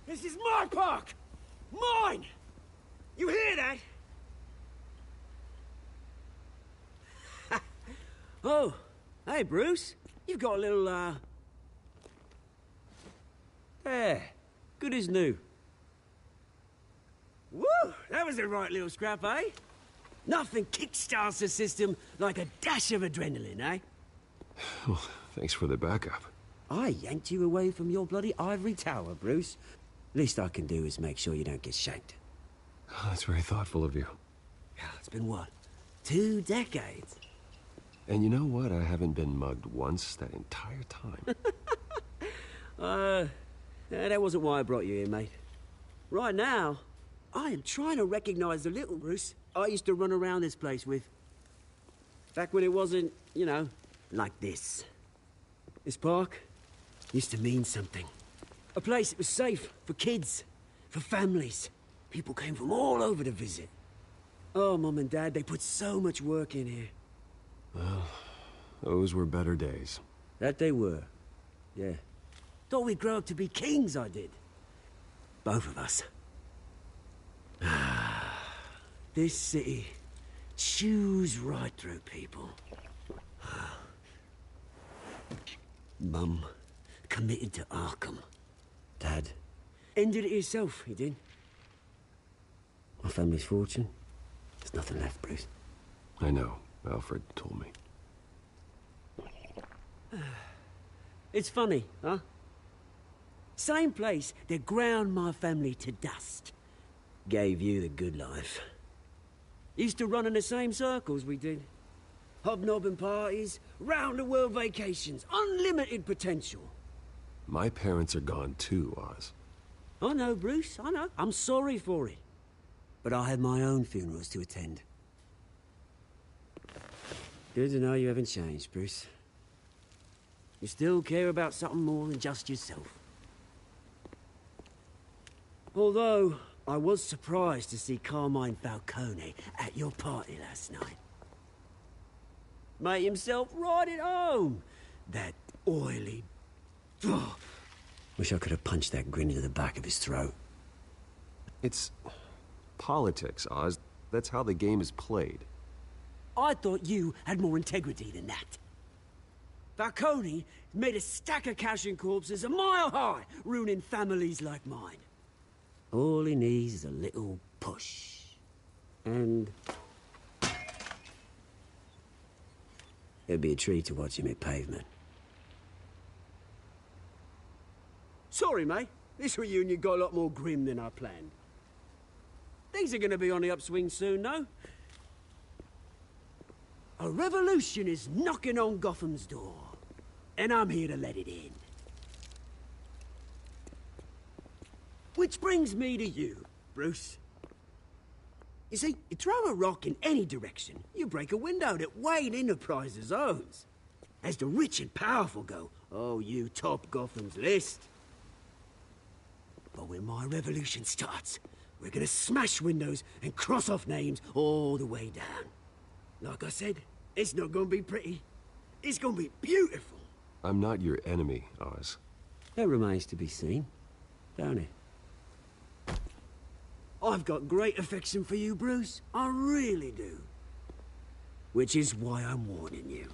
This is my park! Mine! You hear that? Oh, hey, Bruce. You've got a little, There. Good as new. Woo! That was a right little scrap, eh? Nothing kickstarts the system like a dash of adrenaline, eh? Well, thanks for the backup. I yanked you away from your bloody ivory tower, Bruce. Least I can do is make sure you don't get shanked. Oh, that's very thoughtful of you. It's been what? 2 decades? And you know what? I haven't been mugged once that entire time. That wasn't why I brought you here, mate. Right now, I am trying to recognize the little Bruce I used to run around this place with. Back when it wasn't, you know, like this. This park used to mean something. A place that was safe for kids, for families. People came from all over to visit. Oh, Mum and Dad, they put so much work in here. Well, those were better days. That they were. Yeah. Thought we'd grow up to be kings, I did. Both of us. This city chews right through people. Mum committed to Arkham. Dad ended it himself, he did. My family's fortune, there's nothing left, Bruce. I know. Alfred told me. It's funny, huh? Same place that ground my family to dust. Gave you the good life. Used to run in the same circles we did. Hobnobbing parties, round-the-world vacations, unlimited potential. My parents are gone too, Oz. I know, Bruce, I know. I'm sorry for it. But I have my own funerals to attend. Good to know you haven't changed, Bruce. You still care about something more than just yourself. Although, I was surprised to see Carmine Falcone at your party last night. Made himself right at home. That oily... Oh, wish I could have punched that grin into the back of his throat. It's politics, Oz. That's how the game is played. I thought you had more integrity than that. Falcone made a stack of cashing corpses a mile high, ruining families like mine. All he needs is a little push. And... it'd be a treat to watch him hit pavement. Sorry, mate. This reunion got a lot more grim than I planned. Things are gonna be on the upswing soon, though. A revolution is knocking on Gotham's door. And I'm here to let it in. Which brings me to you, Bruce. You see, you throw a rock in any direction, you break a window that Wayne Enterprises owns. As the rich and powerful go, oh, you top Gotham's list. But when my revolution starts, we're gonna smash windows and cross off names all the way down. Like I said, it's not gonna be pretty. It's gonna be beautiful. I'm not your enemy, Oz. That remains to be seen, don't it? I've got great affection for you, Bruce. I really do. Which is why I'm warning you.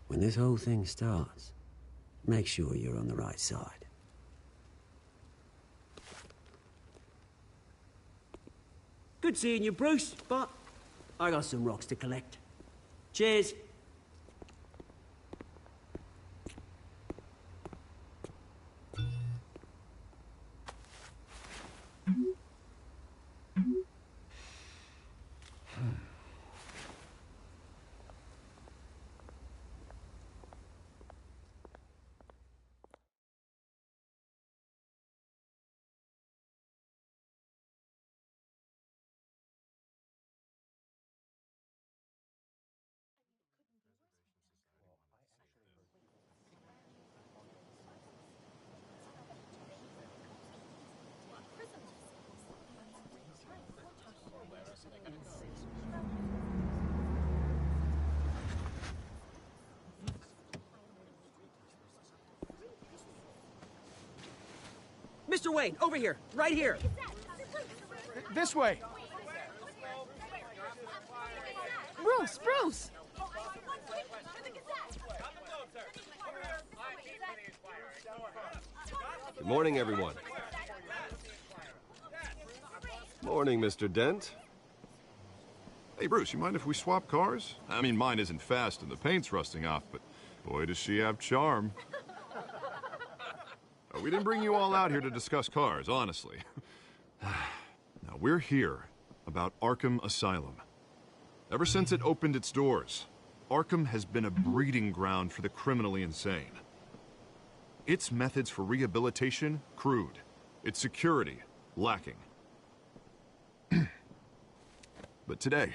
When this whole thing starts, make sure you're on the right side. Good seeing you, Bruce, but I got some rocks to collect. Cheers. Mr. Wayne, over here, right here. This way. Bruce! Good morning, everyone. Morning, Mr. Dent. Hey, Bruce, you mind if we swap cars? I mean, mine isn't fast and the paint's rusting off, but boy, does she have charm. We didn't bring you all out here to discuss cars, honestly. Now, we're here about Arkham Asylum. Ever since it opened its doors, Arkham has been a breeding ground for the criminally insane. Its methods for rehabilitation, crude. Its security, lacking. But today,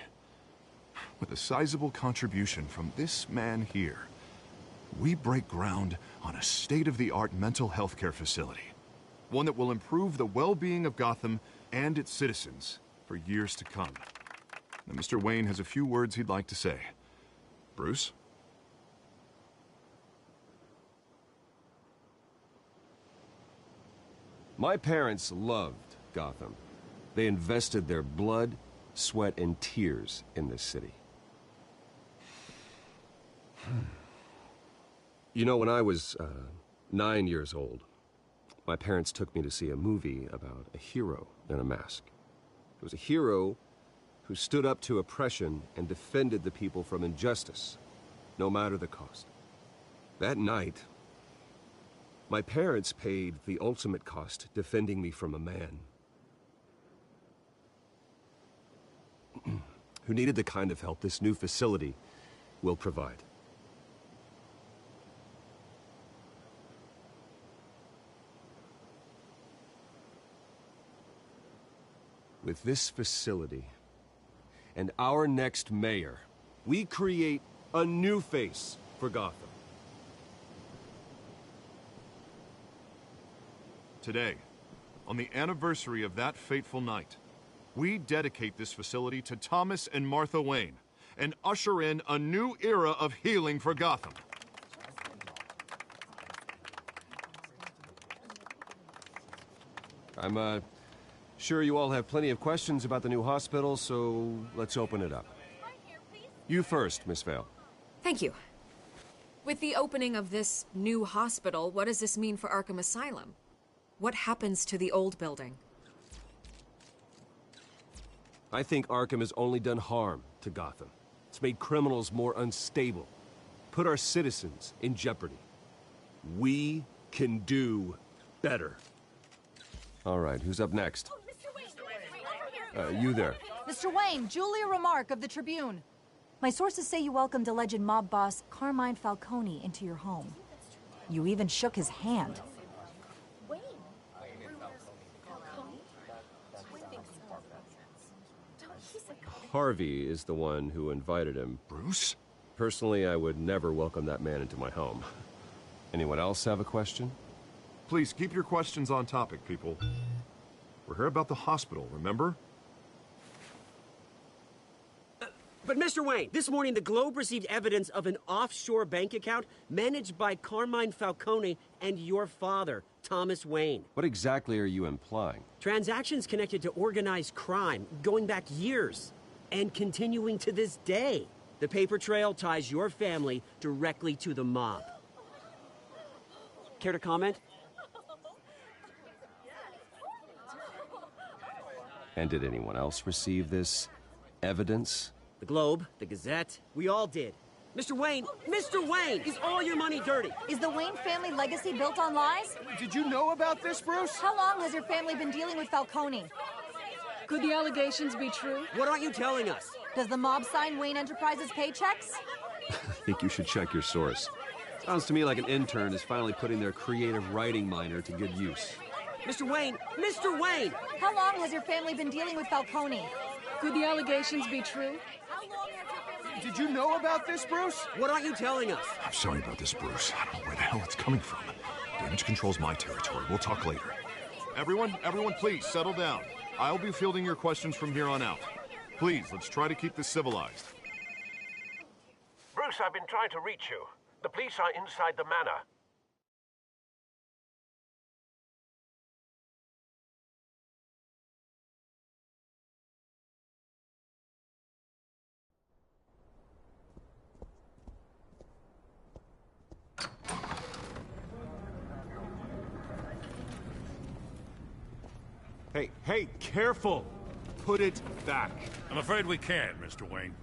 with a sizable contribution from this man here, we break ground on a state-of-the-art mental health care facility. One that will improve the well-being of Gotham and its citizens for years to come. Now, Mr. Wayne has a few words he'd like to say. Bruce? My parents loved Gotham. They invested their blood, sweat, and tears in this city. You know, when I was 9 years old, my parents took me to see a movie about a hero in a mask. It was a hero who stood up to oppression and defended the people from injustice, no matter the cost. That night, My parents paid the ultimate cost defending me from a man who needed the kind of help this new facility will provide. With this facility and our next mayor, we create a new face for Gotham. Today, on the anniversary of that fateful night, we dedicate this facility to Thomas and Martha Wayne and usher in a new era of healing for Gotham. I'm sure you all have plenty of questions about the new hospital, so let's open it up. You first, Miss Vale. Thank you. With the opening of this new hospital, what does this mean for Arkham Asylum? What happens to the old building? I think Arkham has only done harm to Gotham. It's made criminals more unstable, put our citizens in jeopardy. We can do better. All right, who's up next? You there. Mr. Wayne, Julia Remark of the Tribune. My sources say you welcomed alleged mob boss Carmine Falcone into your home. You even shook his hand. Harvey is the one who invited him. Bruce? Personally, I would never welcome that man into my home. Anyone else have a question? Please, keep your questions on topic, people. We're here about the hospital, remember? But Mr. Wayne, this morning the Globe received evidence of an offshore bank account managed by Carmine Falcone and your father, Thomas Wayne. What exactly are you implying? Transactions connected to organized crime, going back years, and continuing to this day. The paper trail ties your family directly to the mob. Care to comment? And did anyone else receive this evidence? The Globe, the Gazette, we all did. Mr. Wayne, is all your money dirty? Is the Wayne family legacy built on lies? Did you know about this, Bruce? How long has your family been dealing with Falcone? Could the allegations be true? What aren't you telling us? Does the mob sign Wayne Enterprises paychecks? I think you should check your source. Sounds to me like an intern is finally putting their creative writing minor to good use. Mr. Wayne! How long has your family been dealing with Falcone? Could the allegations be true? Did you know about this, Bruce? What aren't you telling us? I'm sorry about this, Bruce. I don't know where the hell it's coming from. Damage control's my territory. We'll talk later. Everyone, please, settle down. I'll be fielding your questions from here on out. Please, let's try to keep this civilized. Bruce, I've been trying to reach you. The police are inside the manor. Hey, careful! Put it back. I'm afraid we can't, Mr. Wayne.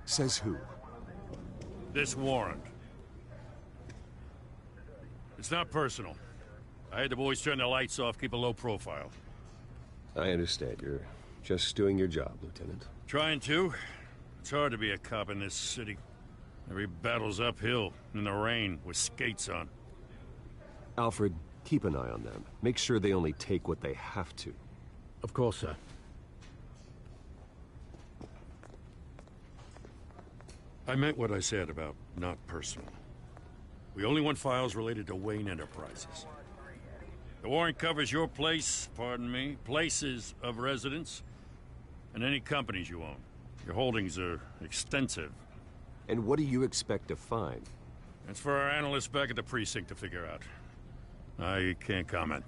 Says who? This warrant. It's not personal. I had the boys turn the lights off, keep a low profile. I understand. You're just doing your job, Lieutenant. Trying to. It's hard to be a cop in this city. Every battle's uphill, in the rain, with skates on. Alfred, keep an eye on them. Make sure they only take what they have to. Of course, sir. I meant what I said about not personal. We only want files related to Wayne Enterprises. The warrant covers your place, pardon me, places of residence, and any companies you own. Your holdings are extensive. And what do you expect to find? That's for our analysts back at the precinct to figure out. I can't comment.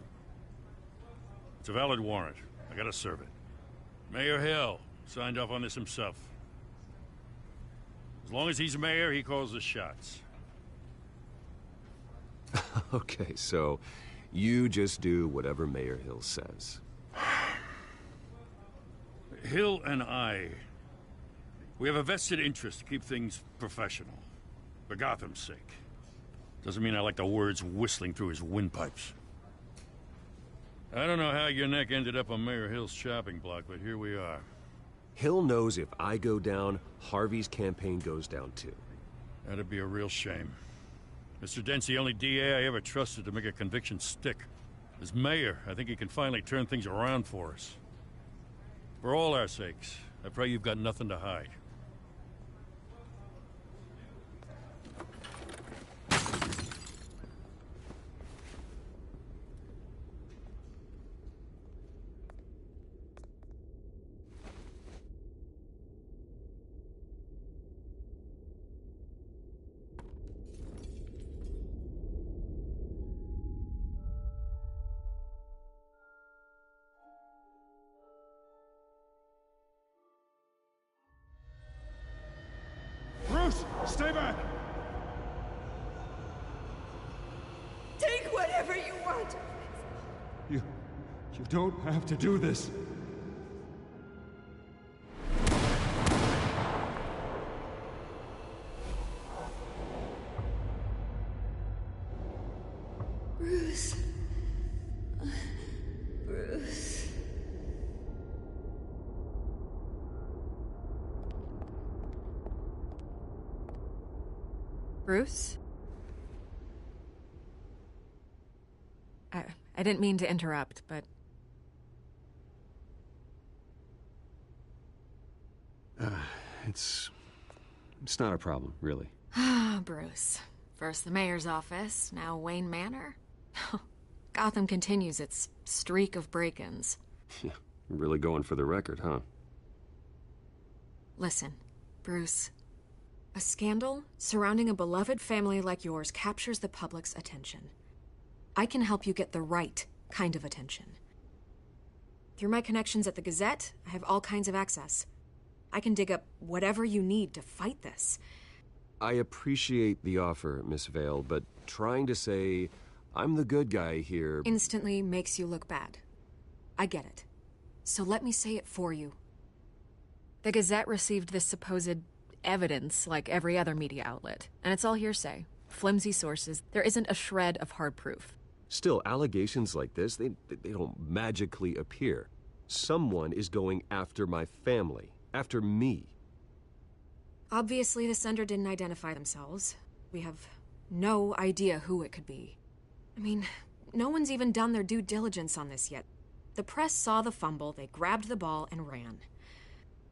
It's a valid warrant. I gotta serve it. Mayor Hill signed off on this himself. As long as he's mayor, he calls the shots. Okay, so you just do whatever Mayor Hill says. Hill and I, we have a vested interest to keep things professional. For Gotham's sake. Doesn't mean I like the words whistling through his windpipes. I don't know how your neck ended up on Mayor Hill's shopping block, but here we are. Hill knows if I go down, Harvey's campaign goes down too. That'd be a real shame. Mr. Dent's the only DA I ever trusted to make a conviction stick. As mayor, I think he can finally turn things around for us. For all our sakes, I pray you've got nothing to hide. Bruce, stay back! Take whatever you want. You don't have to do this. Bruce. Bruce. Bruce? I didn't mean to interrupt, but... It's not a problem, really. Ah, Bruce. First the mayor's office, now Wayne Manor. Gotham continues its streak of break-ins. Yeah, really going for the record, huh? Listen, Bruce. A scandal surrounding a beloved family like yours captures the public's attention. I can help you get the right kind of attention. Through my connections at the Gazette, I have all kinds of access. I can dig up whatever you need to fight this. I appreciate the offer, Miss Vale, but trying to say I'm the good guy here... instantly makes you look bad. I get it. So let me say it for you. The Gazette received this supposed evidence like every other media outlet, and it's all hearsay. Flimsy sources. There isn't a shred of hard proof. Still, allegations like this, they don't magically appear. Someone is going after my family, after me. Obviously, the sender didn't identify themselves. We have no idea who it could be. I mean, no one's even done their due diligence on this yet. The press saw the fumble, they grabbed the ball and ran.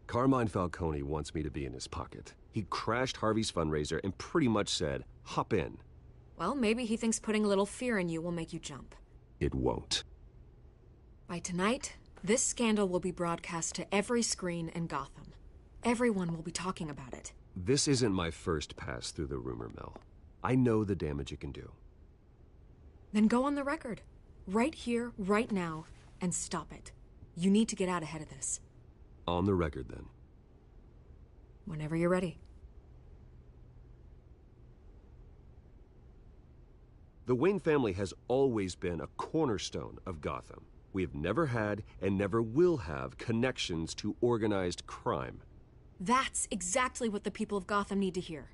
Carmine Falcone wants me to be in his pocket. He crashed Harvey's fundraiser and pretty much said, hop in. Well, maybe he thinks putting a little fear in you will make you jump. It won't. By tonight, this scandal will be broadcast to every screen in Gotham. Everyone will be talking about it. This isn't my first pass through the rumor mill. I know the damage it can do. Then go on the record. Right here, right now, and stop it. You need to get out ahead of this. On the record, then. Whenever you're ready. The Wayne family has always been a cornerstone of Gotham. We have never had and never will have connections to organized crime. That's exactly what the people of Gotham need to hear.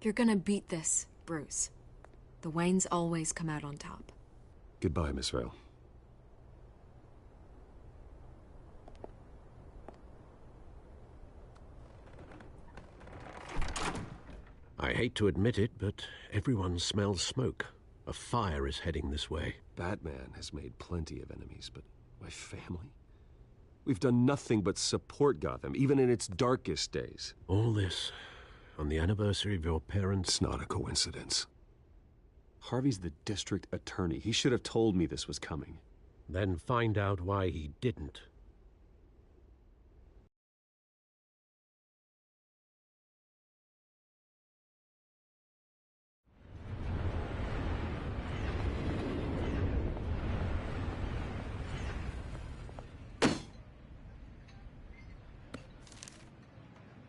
You're gonna beat this, Bruce. The Waynes always come out on top. Goodbye, Miss Vale. I hate to admit it, but everyone smells smoke. A fire is heading this way. Batman has made plenty of enemies, but my family? We've done nothing but support Gotham, even in its darkest days. All this on the anniversary of your parents'... It's not a coincidence. Harvey's the district attorney. He should have told me this was coming. Then find out why he didn't.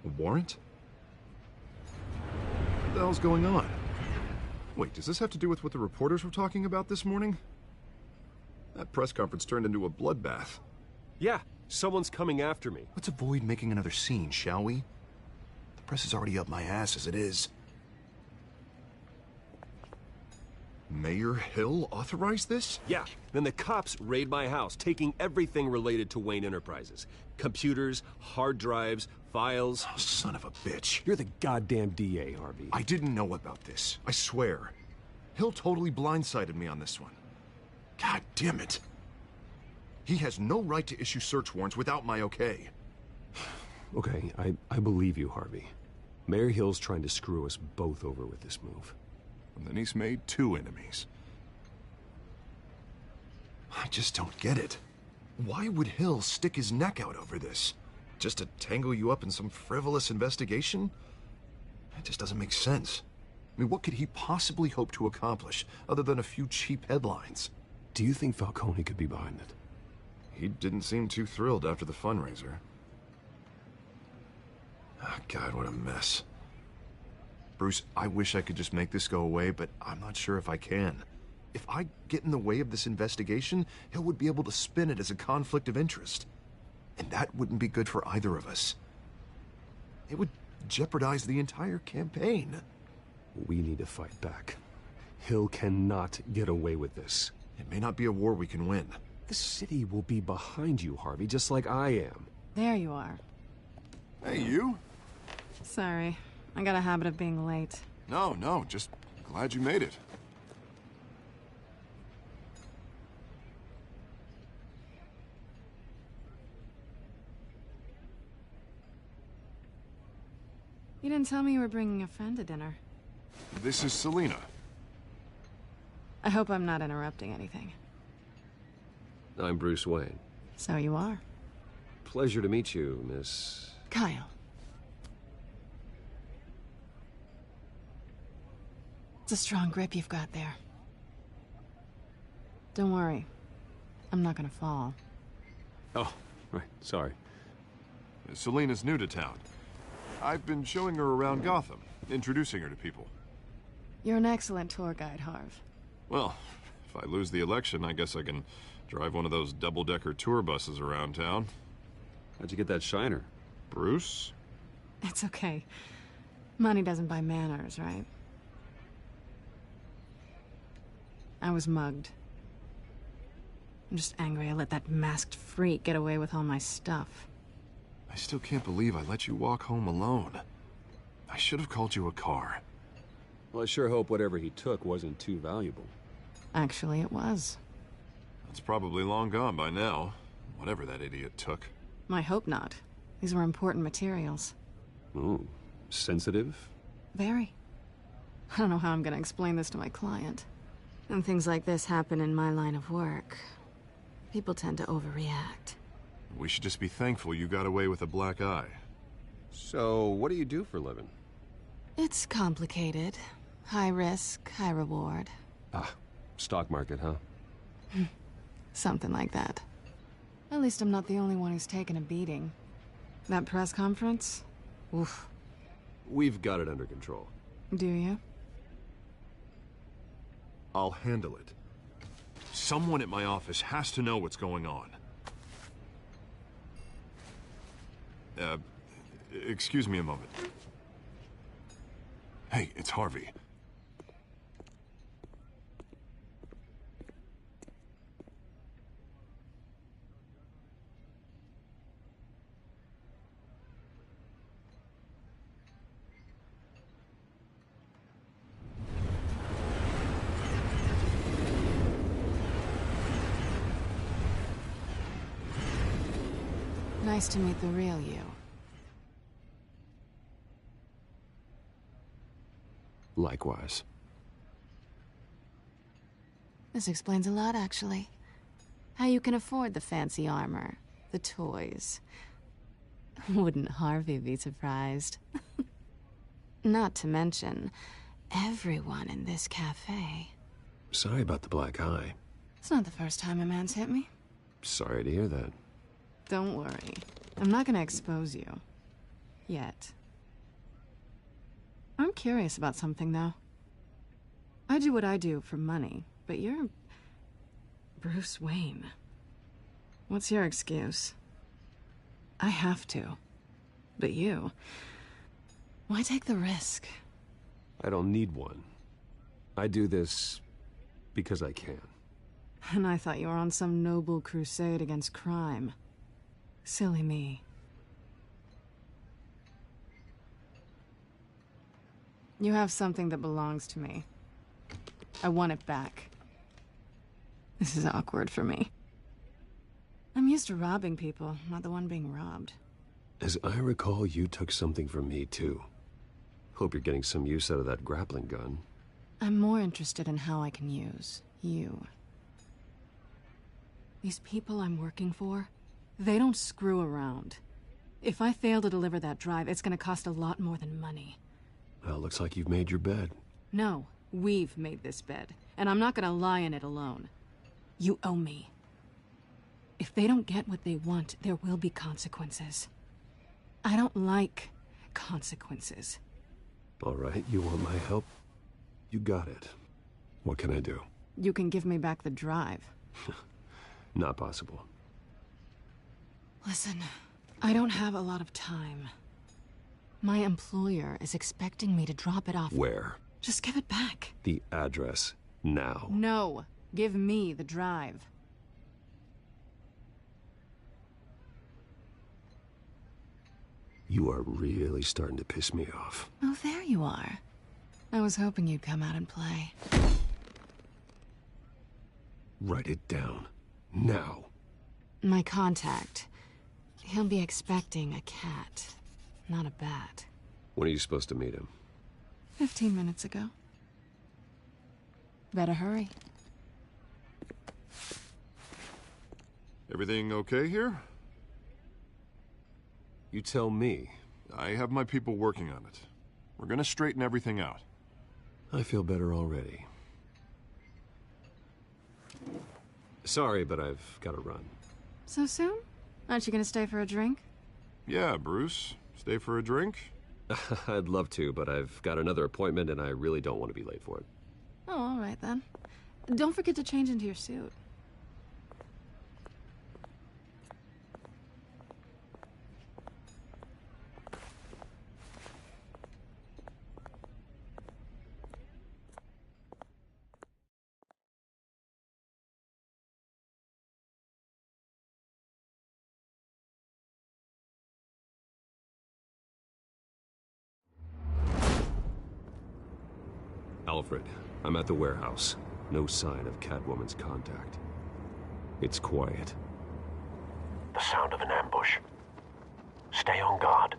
A warrant? What the hell's going on? Wait, does this have to do with what the reporters were talking about this morning? That press conference turned into a bloodbath. Yeah, Someone's coming after me. Let's avoid making another scene, shall we? The press is already up my ass as it is. Mayor Hill authorized this? Yeah, then the cops raid my house, taking everything related to Wayne Enterprises. Computers, hard drives, files. Oh, son of a bitch. You're the goddamn DA, Harvey. I didn't know about this. I swear. Hill totally blindsided me on this one. God damn it. He has no right to issue search warrants without my okay. Okay, I believe you, Harvey. Mayor Hill's trying to screw us both over with this move. And then he's made 2 enemies. I just don't get it. Why would Hill stick his neck out over this? Just to tangle you up in some frivolous investigation? It just doesn't make sense. I mean, what could he possibly hope to accomplish other than a few cheap headlines? Do you think Falcone could be behind it? He didn't seem too thrilled after the fundraiser. Oh, God, what a mess. Bruce, I wish I could just make this go away, but I'm not sure if I can. If I get in the way of this investigation, Hill would be able to spin it as a conflict of interest. And that wouldn't be good for either of us. It would jeopardize the entire campaign. We need to fight back. Hill cannot get away with this. It may not be a war we can win. The city will be behind you, Harvey, just like I am. There you are. Hey, you? Sorry. I got a habit of being late. No, just glad you made it. You didn't tell me you were bringing a friend to dinner. This is Selina. I hope I'm not interrupting anything. I'm Bruce Wayne. So you are. Pleasure to meet you, Miss... Kyle. It's a strong grip you've got there. Don't worry. I'm not gonna fall. Oh, right, sorry. Selina's new to town. I've been showing her around Gotham, introducing her to people. You're an excellent tour guide, Harv. Well, if I lose the election, I guess I can drive one of those double-decker tour buses around town. How'd you get that shiner? Bruce? It's okay. Money doesn't buy manners, right? I was mugged. I'm just angry I let that masked freak get away with all my stuff. I still can't believe I let you walk home alone. I should have called you a car. Well, I sure hope whatever he took wasn't too valuable. Actually, it was. It's probably long gone by now, whatever that idiot took. I hope not. These were important materials. Ooh, sensitive? Very. I don't know how I'm gonna explain this to my client. When things like this happen in my line of work, people tend to overreact. We should just be thankful you got away with a black eye. So, what do you do for a living? It's complicated. High risk, high reward. Ah, stock market, huh? Something like that. At least I'm not the only one who's taken a beating. That press conference? Oof. We've got it under control. Do you? I'll handle it. Someone at my office has to know what's going on. Excuse me a moment. Hey, it's Harvey. Nice to meet the real you. Likewise. This explains a lot, actually. How you can afford the fancy armor, the toys. Wouldn't Harvey be surprised? Not to mention, everyone in this cafe. Sorry about the black eye. It's not the first time a man's hit me. Sorry to hear that. Don't worry. I'm not gonna expose you. Yet. I'm curious about something, though. I do what I do for money, but you're... Bruce Wayne. What's your excuse? I have to. But you... why take the risk? I don't need one. I do this because I can. And I thought you were on some noble crusade against crime. Silly me. You have something that belongs to me. I want it back. This is awkward for me. I'm used to robbing people, not the one being robbed. As I recall, you took something from me, too. Hope you're getting some use out of that grappling gun. I'm more interested in how I can use you. These people I'm working for, they don't screw around. If I fail to deliver that drive, it's gonna cost a lot more than money. Well, looks like you've made your bed. No, we've made this bed, and I'm not gonna lie in it alone. You owe me. If they don't get what they want, there will be consequences. I don't like consequences. All right, you want my help? You got it. What can I do? You can give me back the drive. Not possible. Listen, I don't have a lot of time. My employer is expecting me to drop it off. Where? Just give it back. The address, now. No, give me the drive. You are really starting to piss me off. Oh, there you are. I was hoping you'd come out and play. Write it down. Now. My contact. He'll be expecting a cat, not a bat. When are you supposed to meet him? 15 minutes ago. Better hurry. Everything okay here? You tell me. I have my people working on it. We're gonna straighten everything out. I feel better already. Sorry, but I've got to run. So soon? Aren't you gonna stay for a drink? Yeah, Bruce. Stay for a drink? I'd love to, but I've got another appointment and I really don't want to be late for it. Oh, all right then. Don't forget to change into your suit. Alfred, I'm at the warehouse. No sign of Catwoman's contact. It's quiet. The sound of an ambush. Stay on guard.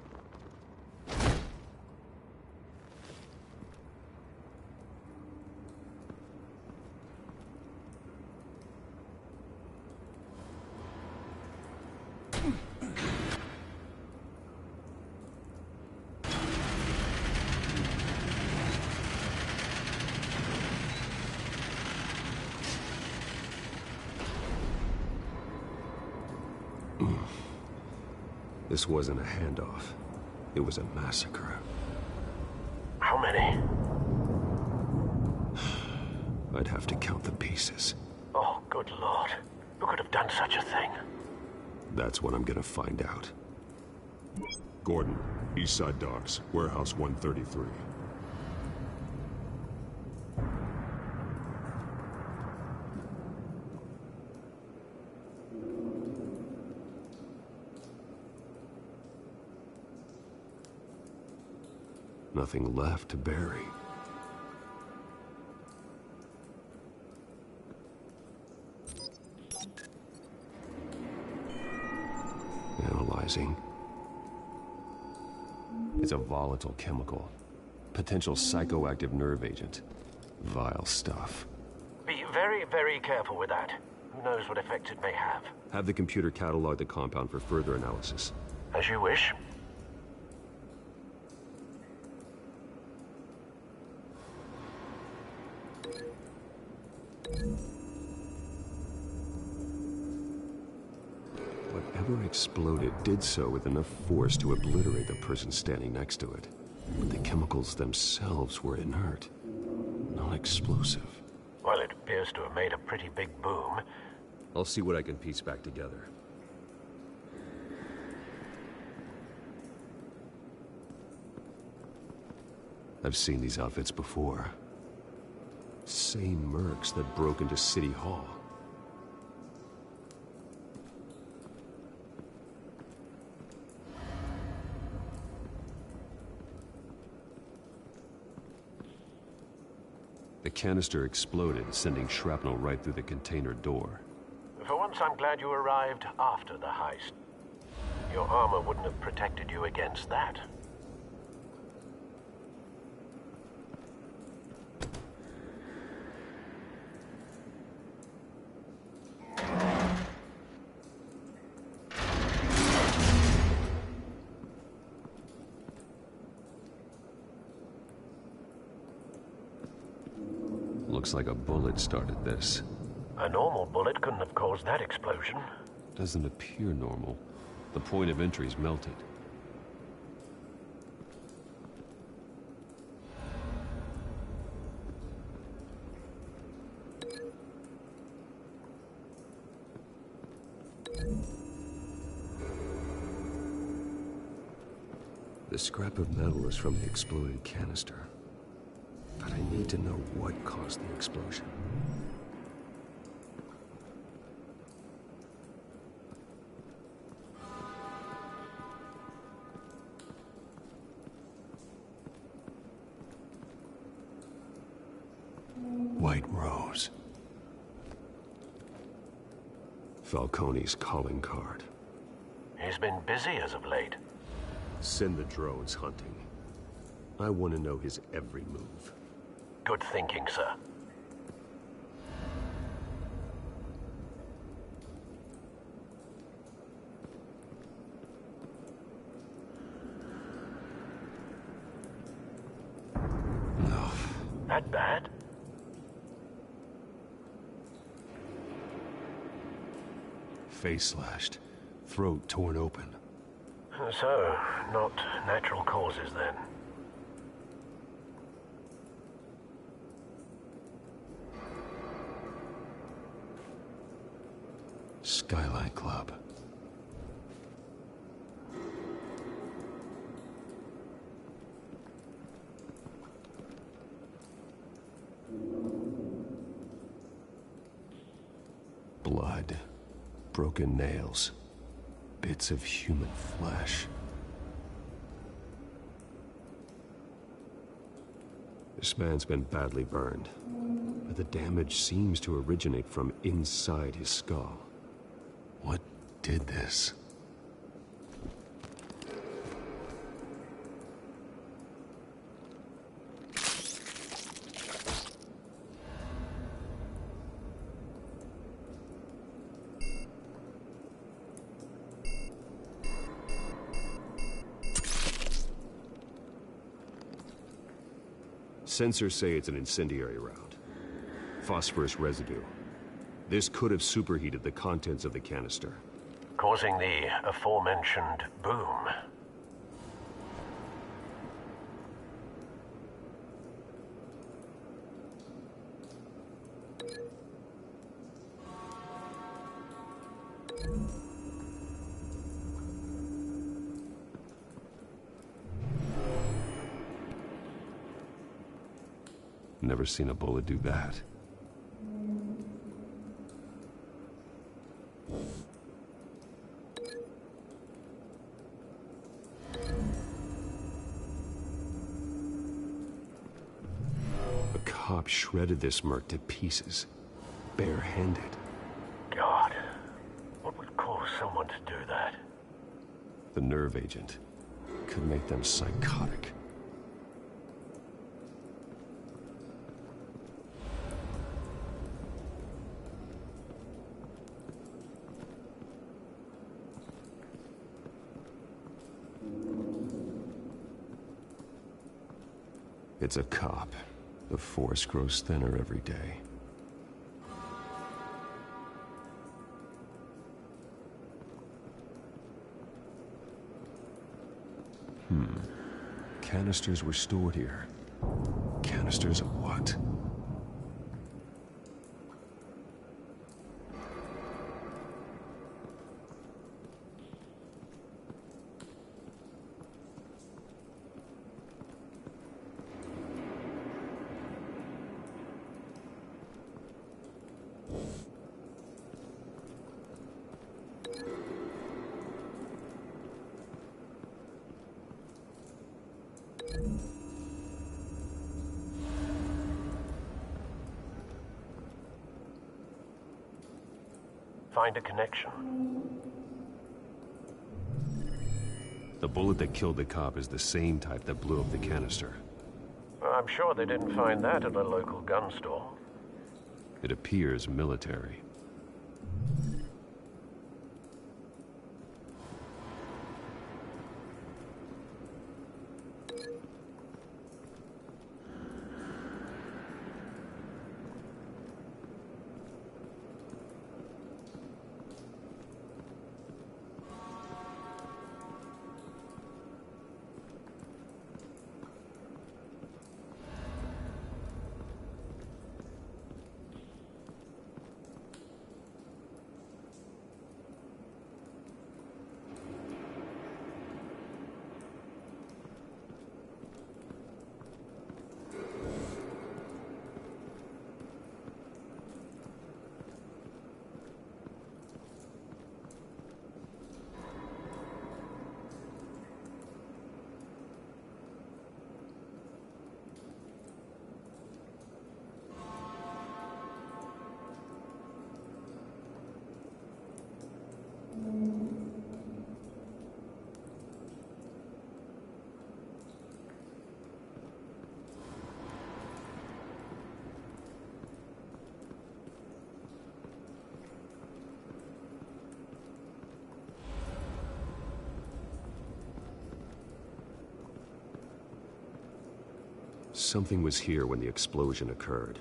This wasn't a handoff. It was a massacre. How many? I'd have to count the pieces. Oh, good Lord. Who could have done such a thing? That's what I'm gonna find out. Gordon, Eastside Docks, Warehouse 133. Nothing left to bury. Analyzing. It's a volatile chemical. Potential psychoactive nerve agent. Vile stuff. Be very, very careful with that. Who knows what effect it may have. Have the computer catalog the compound for further analysis. As you wish. Whatever exploded did so with enough force to obliterate the person standing next to it. But the chemicals themselves were inert, not explosive. Well, it appears to have made a pretty big boom. I'll see what I can piece back together. I've seen these outfits before. Same mercs that broke into City Hall. The canister exploded, sending shrapnel right through the container door. For once, I'm glad you arrived after the heist. Your armor wouldn't have protected you against that. Looks like a bullet started this. A normal bullet couldn't have caused that explosion. Doesn't appear normal. The point of entry's melted. The scrap of metal is from the exploded canister. But I need to know what caused the explosion. White Rose. Falcone's calling card. He's been busy as of late. Send the drones hunting. I want to know his every move. Good thinking, sir. No. That bad? Face slashed. Throat torn open. So, not natural causes then. Skyline Club. Blood. Broken nails. Bits of human flesh. This man's been badly burned, but the damage seems to originate from inside his skull. What did this? Sensors say it's an incendiary round. Phosphorus residue. This could have superheated the contents of the canister, causing the aforementioned boom. Never seen a bullet do that. A cop shredded this merc to pieces, bare-handed. God, what would cause someone to do that? The nerve agent could make them psychotic. It's a cop. The force grows thinner every day. Canisters were stored here. Canisters of what? Find a connection. The bullet that killed the cop is the same type that blew up the canister. Well, I'm sure they didn't find that at a local gun store. It appears military. Something was here when the explosion occurred.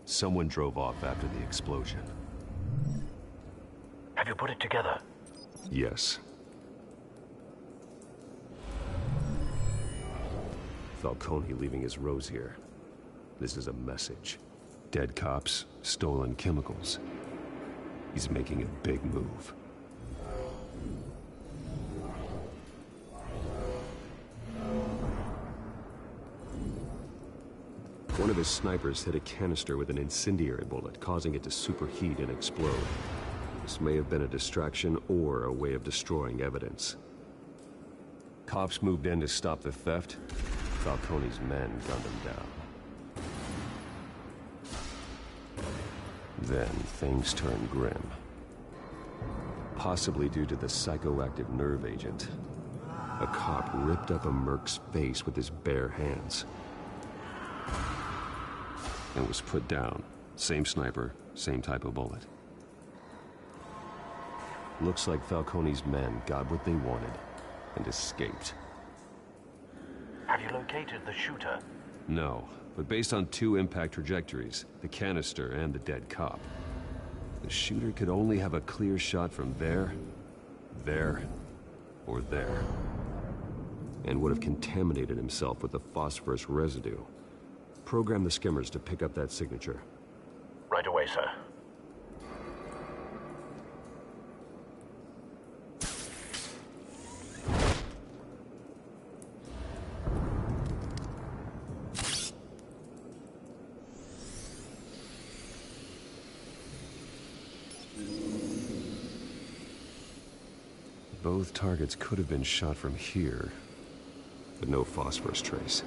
Someone drove off after the explosion. Have you put it together? Yes. Falcone leaving his rose here. This is a message. Dead cops, stolen chemicals. He's making a big move. One of his snipers hit a canister with an incendiary bullet, causing it to superheat and explode. This may have been a distraction or a way of destroying evidence. Cops moved in to stop the theft. Falcone's men gunned him down. Then things turned grim. Possibly due to the psychoactive nerve agent. A cop ripped up a merc's face with his bare hands. And was put down. Same sniper, same type of bullet. Looks like Falcone's men got what they wanted and escaped. Have you located the shooter? No, but based on two impact trajectories, the canister and the dead cop, the shooter could only have a clear shot from there, or there, and would have contaminated himself with the phosphorus residue. Program the skimmers to pick up that signature. Right away, sir. Both targets could have been shot from here, but no phosphorus trace.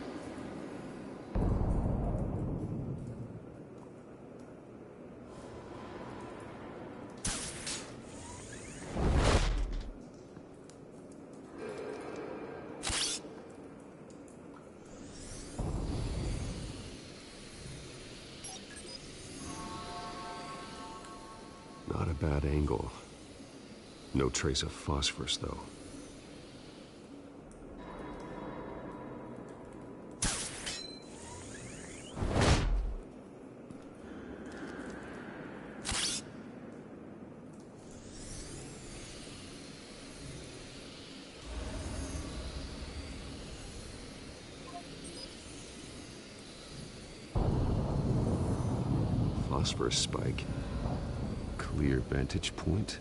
Not a bad angle. No trace of phosphorus, though. Phosphorus spike. Clear vantage point.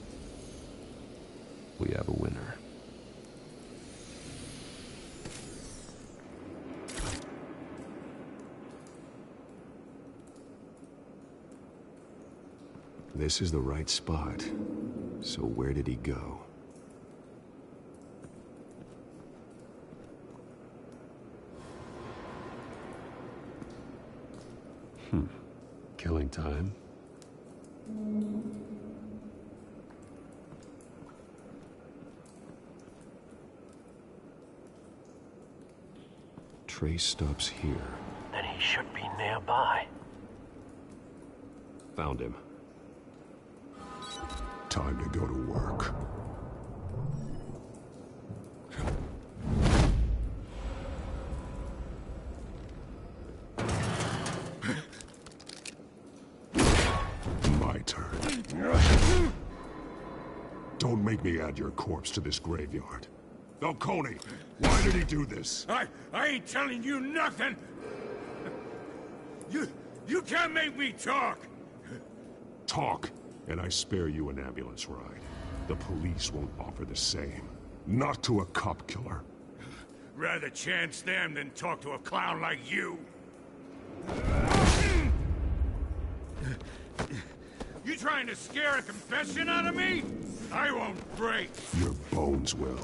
We have a winner. This is the right spot. So where did he go? Killing time. Trace stops here. Then he should be nearby. Found him. Time to go to work. My turn. Don't make me add your corpse to this graveyard. Falcone, why did he do this? I ain't telling you nothing! You can't make me talk! Talk, and I spare you an ambulance ride. The police won't offer the same. Not to a cop killer. Rather chance them than talk to a clown like you. You trying to scare a confession out of me? I won't break. Your bones will.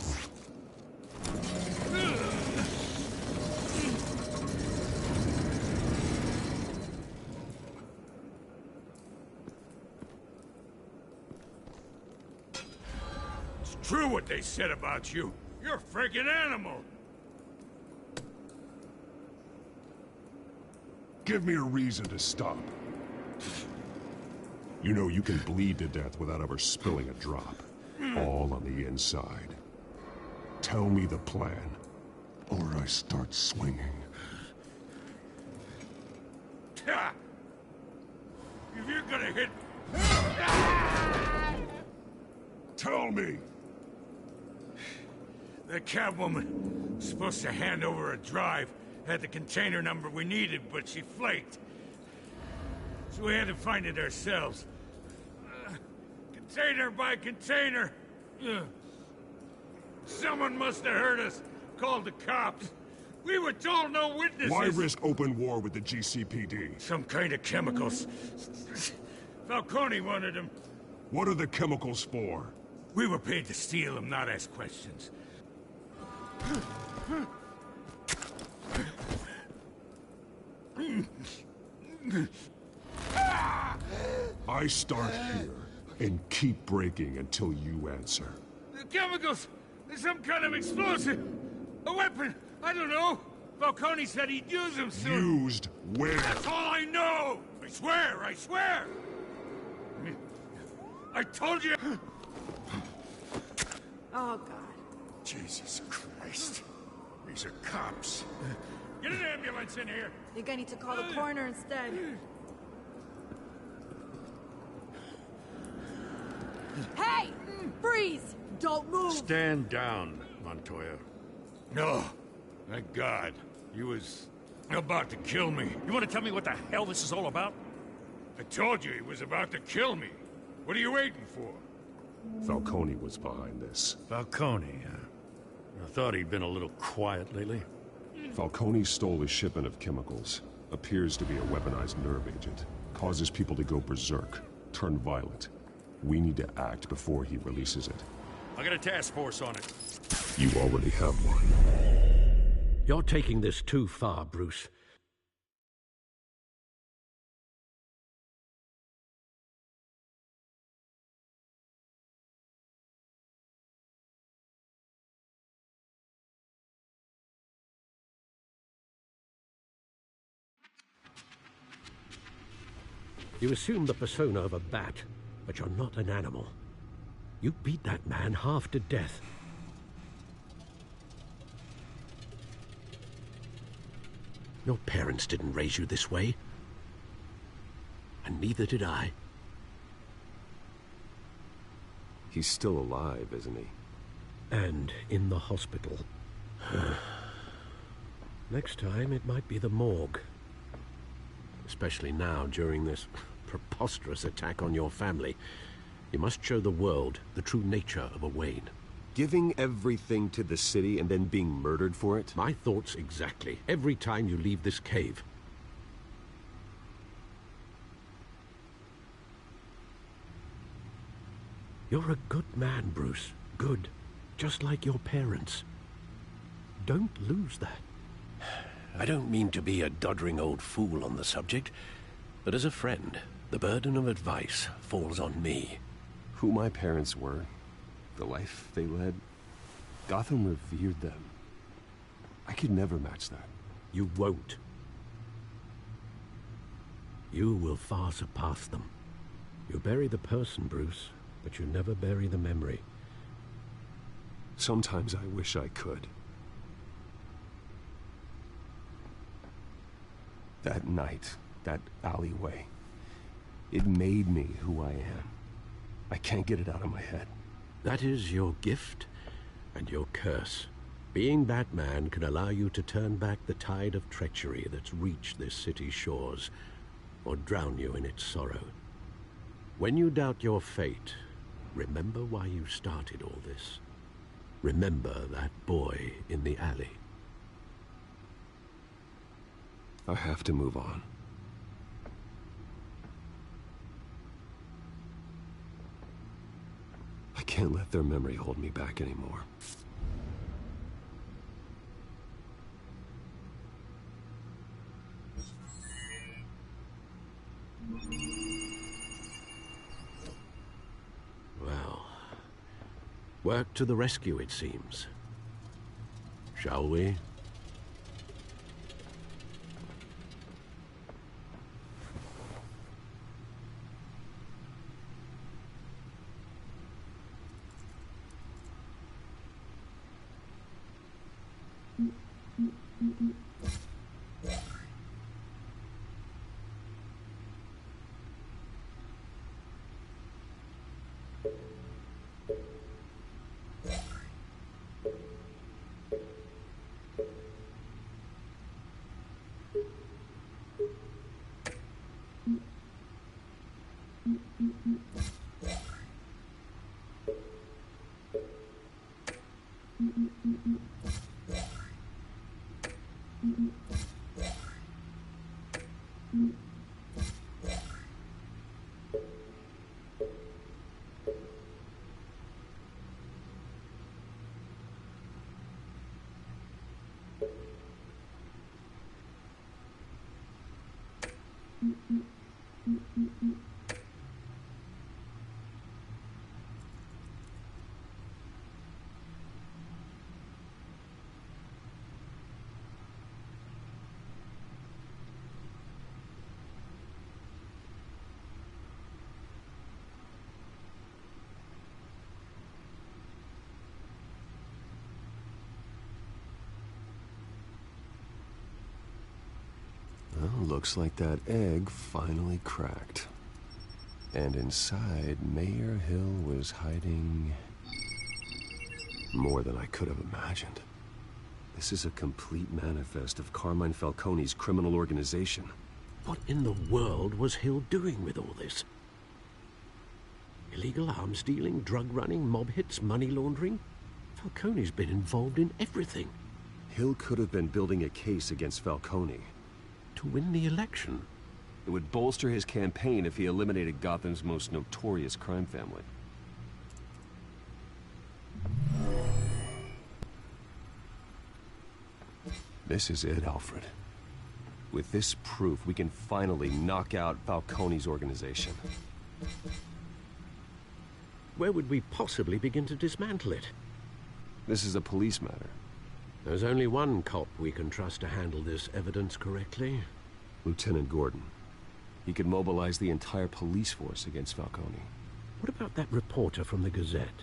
It's true what they said about you. You're a freaking animal. Give me a reason to stop. You know you can bleed to death without ever spilling a drop. All on the inside. Tell me the plan, or I start swinging. If you're gonna hit... Tell me! The cabwoman was supposed to hand over a drive, had the container number we needed, but she flaked. So we had to find it ourselves. Container by container. Someone must have heard us, called the cops. We were told no witnesses. Why risk open war with the GCPD? Some kind of chemicals. Falcone wanted them. What are the chemicals for? We were paid to steal them, not ask questions. I start here and keep breaking until you answer. The chemicals! There's some kind of explosive! A weapon! I don't know! Falcone said he'd use them soon! Used where? That's all I know! I swear! I swear! I told you! Oh, God. Jesus Christ. These are cops. Get an ambulance in here! I think I need to call the coroner instead. Hey! Freeze! Don't move! Stand down, Montoya. No. Thank God. He was about to kill me. You want to tell me what the hell this is all about? I told you he was about to kill me. What are you waiting for? Falcone was behind this. Falcone, I thought he'd been a little quiet lately. Falcone stole a shipment of chemicals. Appears to be a weaponized nerve agent. Causes people to go berserk, turn violent. We need to act before he releases it. I got a task force on it. You already have one. You're taking this too far, Bruce. You assume the persona of a bat, but you're not an animal. You beat that man half to death. Your parents didn't raise you this way. And neither did I. He's still alive, isn't he? And in the hospital. Next time, it might be the morgue. Especially now, during this preposterous attack on your family. You must show the world the true nature of a Wayne. Giving everything to the city and then being murdered for it? My thoughts exactly. Every time you leave this cave. You're a good man, Bruce. Good. Just like your parents. Don't lose that. I don't mean to be a doddering old fool on the subject, but as a friend, the burden of advice falls on me. Who my parents were, the life they led, Gotham revered them. I could never match that. You won't. You will far surpass them. You bury the person, Bruce, but you never bury the memory. Sometimes I wish I could. That night, that alleyway, it made me who I am. I can't get it out of my head. That is your gift and your curse. Being Batman can allow you to turn back the tide of treachery that's reached this city's shores, or drown you in its sorrow. When you doubt your fate, remember why you started all this. Remember that boy in the alley. I have to move on. I can't let their memory hold me back anymore. Well, work to the rescue, it seems. Shall we? Well, looks like that egg finally cracked. And inside, Mayor Hill was hiding more than I could have imagined. This is a complete manifest of Carmine Falcone's criminal organization. What in the world was Hill doing with all this? Illegal arms dealing, drug running, mob hits, money laundering? Falcone's been involved in everything. Hill could have been building a case against Falcone. To win the election? It would bolster his campaign if he eliminated Gotham's most notorious crime family. This is it, Alfred. With this proof, we can finally knock out Falcone's organization. Where would we possibly begin to dismantle it? This is a police matter. There's only one cop we can trust to handle this evidence correctly. Lieutenant Gordon. He could mobilize the entire police force against Falcone. What about that reporter from the Gazette?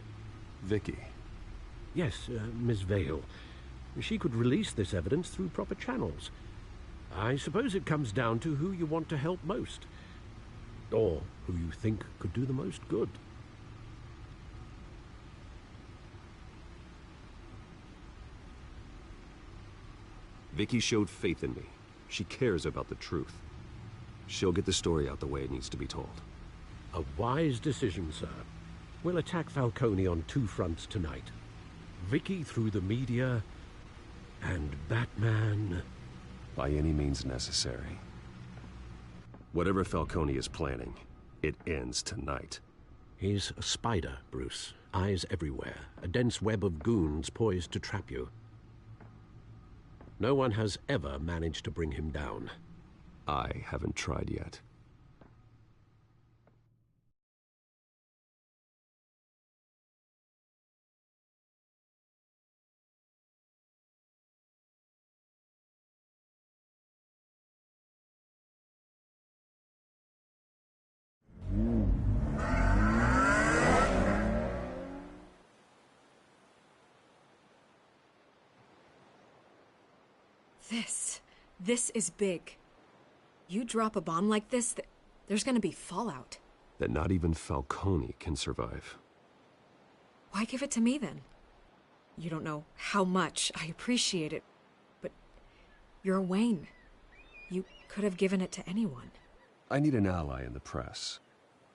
Vicky. Yes, Miss Vale. She could release this evidence through proper channels. I suppose it comes down to who you want to help most. Or who you think could do the most good. Vicky showed faith in me. She cares about the truth. She'll get the story out the way it needs to be told. A wise decision, sir. We'll attack Falcone on two fronts tonight. Vicky through the media, and Batman... by any means necessary. Whatever Falcone is planning, it ends tonight. He's a spider, Bruce. Eyes everywhere. A dense web of goons poised to trap you. No one has ever managed to bring him down. I haven't tried yet. This is big. You drop a bomb like this, there's gonna be fallout. That not even Falcone can survive. Why give it to me then? You don't know how much I appreciate it, but you're Wayne. You could have given it to anyone. I need an ally in the press.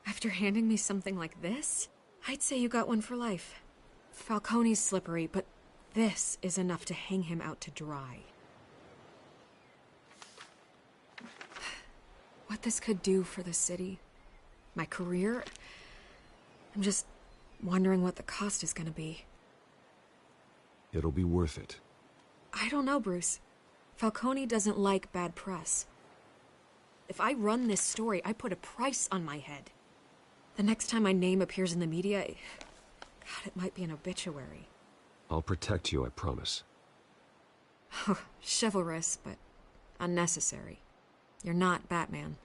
After handing me something like this, I'd say you got one for life. Falcone's slippery, but this is enough to hang him out to dry. What this could do for the city, my career, I'm just wondering what the cost is gonna be. It'll be worth it. I don't know, Bruce. Falcone doesn't like bad press. If I run this story, I put a price on my head. The next time my name appears in the media, God, it might be an obituary. I'll protect you, I promise. Chivalrous, but unnecessary. You're not Batman.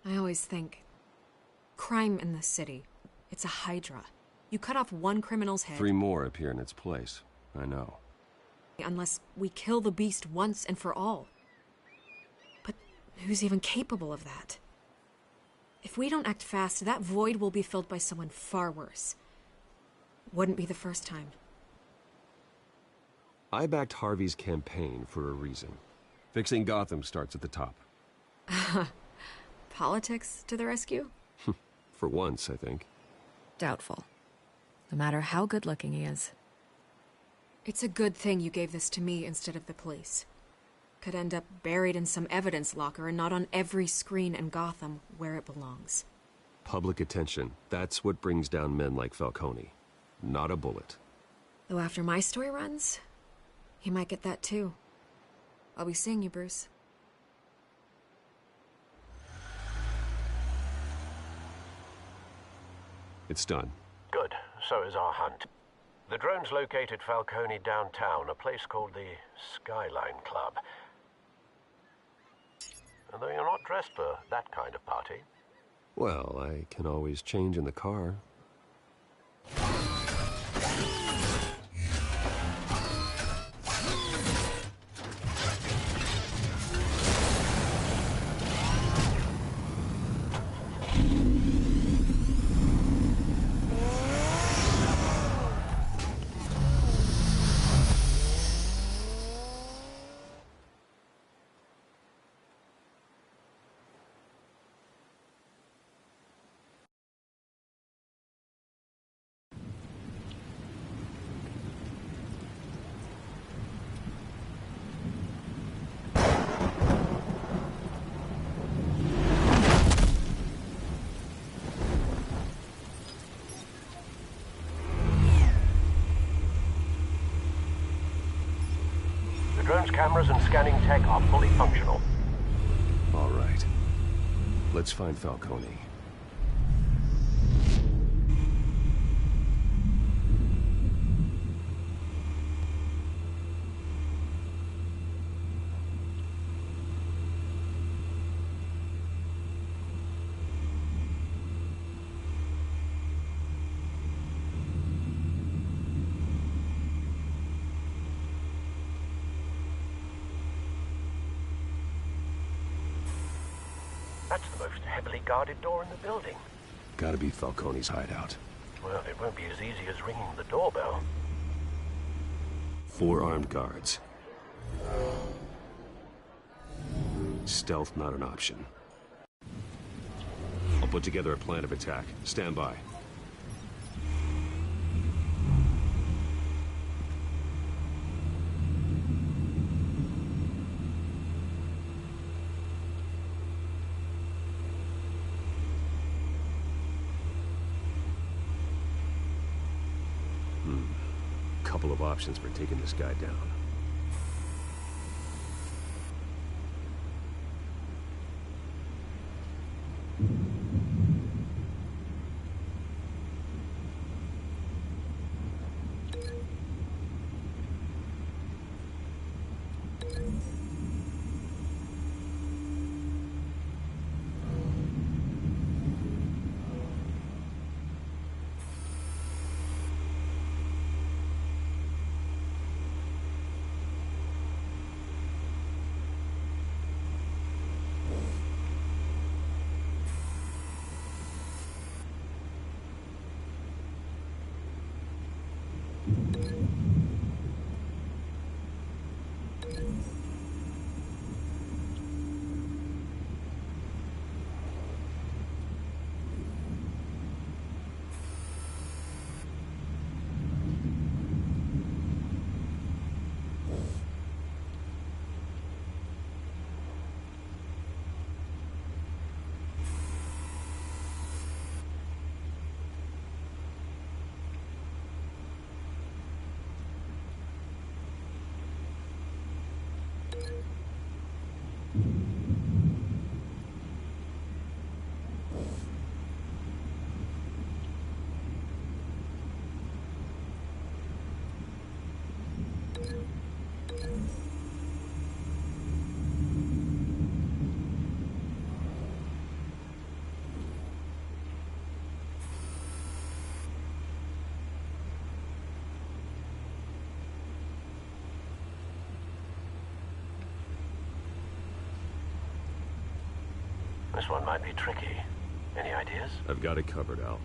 I always think, crime in the city, it's a hydra. You cut off one criminal's head... 3 more appear in its place. I know. Unless we kill the beast once and for all. But who's even capable of that? If we don't act fast, that void will be filled by someone far worse. Wouldn't be the first time. I backed Harvey's campaign for a reason. Fixing Gotham starts at the top. Politics to the rescue? For once, I think. Doubtful. No matter how good-looking he is. It's a good thing you gave this to me instead of the police. Could end up buried in some evidence locker and not on every screen in Gotham where it belongs. Public attention. That's what brings down men like Falcone. Not a bullet. Though after my story runs, he might get that too. I'll be seeing you, Bruce. It's done. Good. So is our hunt. The drone's located Falcone downtown, a place called the Skyline Club. And though you're not dressed for that kind of party... Well, I can always change in the car. The drone's cameras and scanning tech are fully functional. All right. Let's find Falcone. That's the most heavily guarded door in the building. Gotta be Falcone's hideout. Well, it won't be as easy as ringing the doorbell. 4 armed guards. Stealth not an option. I'll put together a plan of attack. Stand by. couple of options for taking this guy down. This one might be tricky. Any ideas? I've got it covered, Al.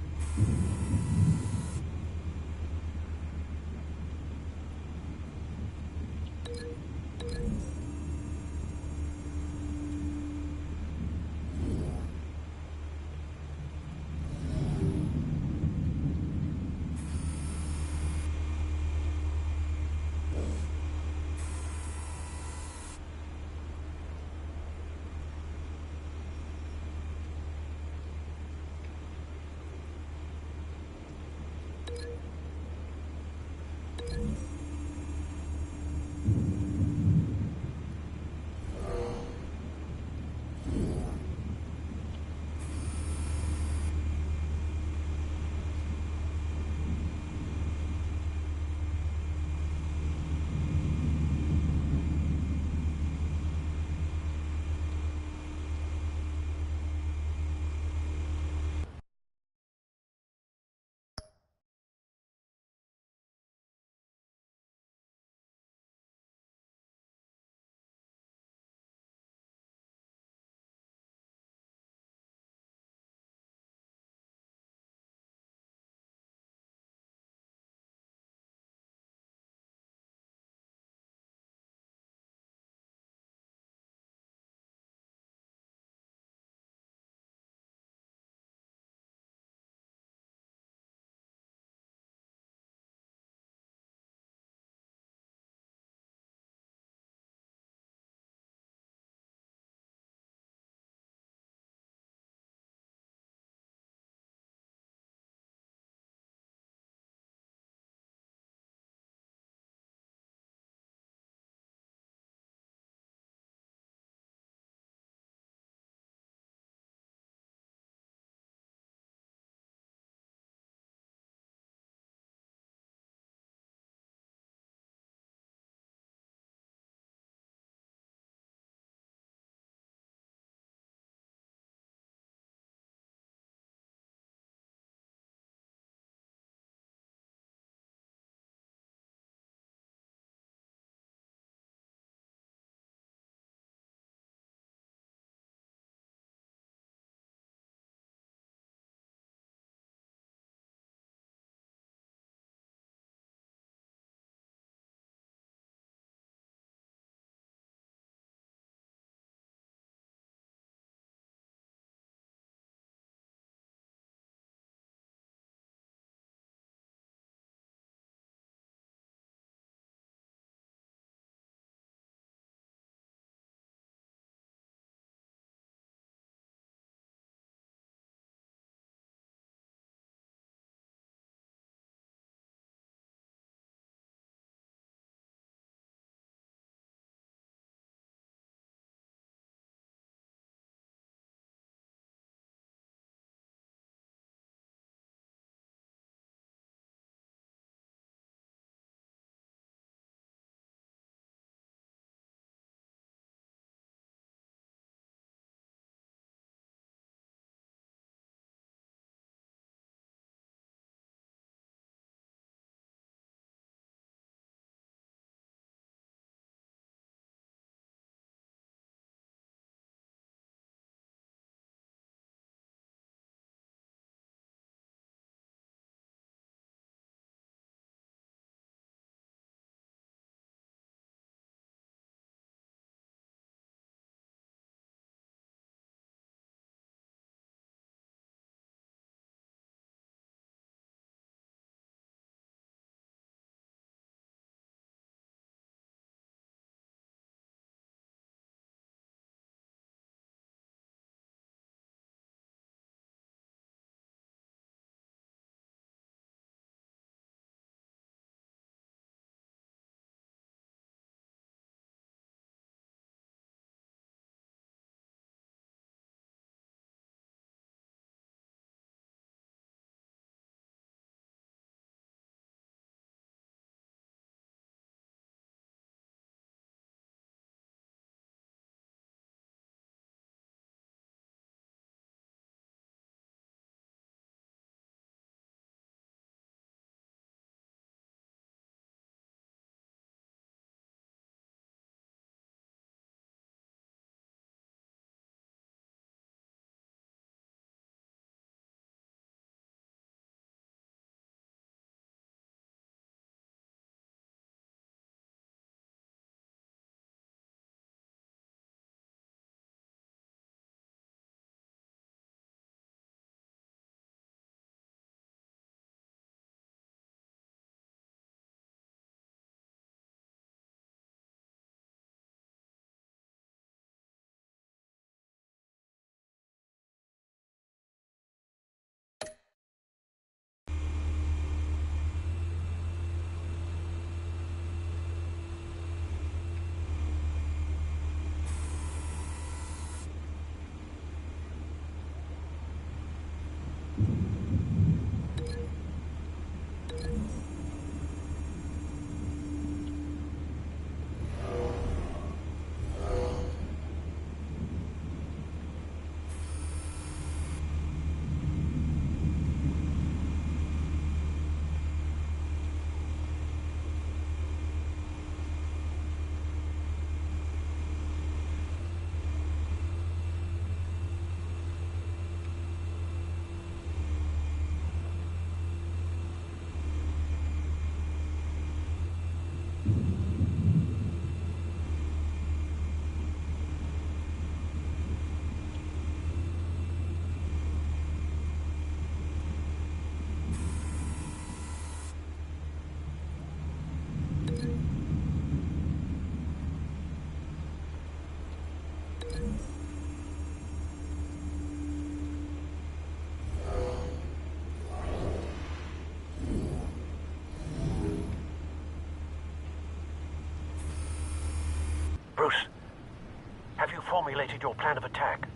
formulated your plan of attack?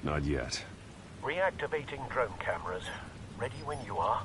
Not yet. Reactivating drone cameras. Ready when you are.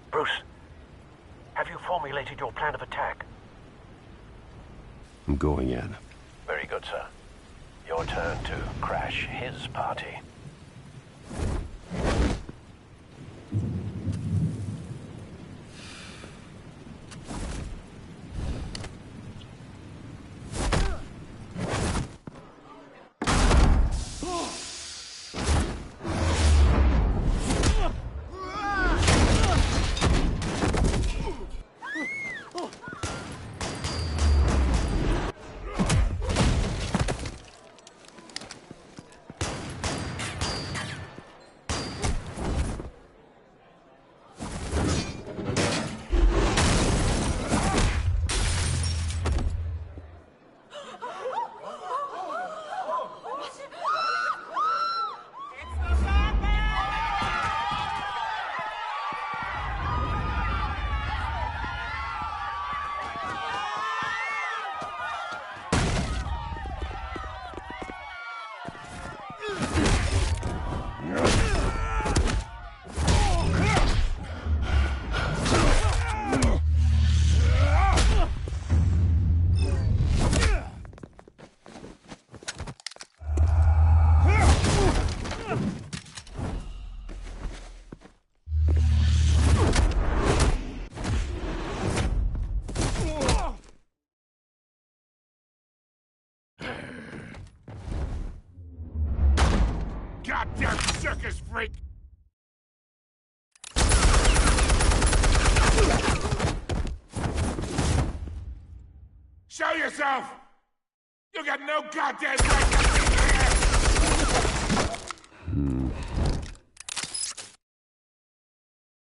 Bruce, have you formulated your plan of attack? I'm going in. Very good, sir. Your turn to crash his party. Goddamn circus freak! Show yourself! You got no goddamn right to be here!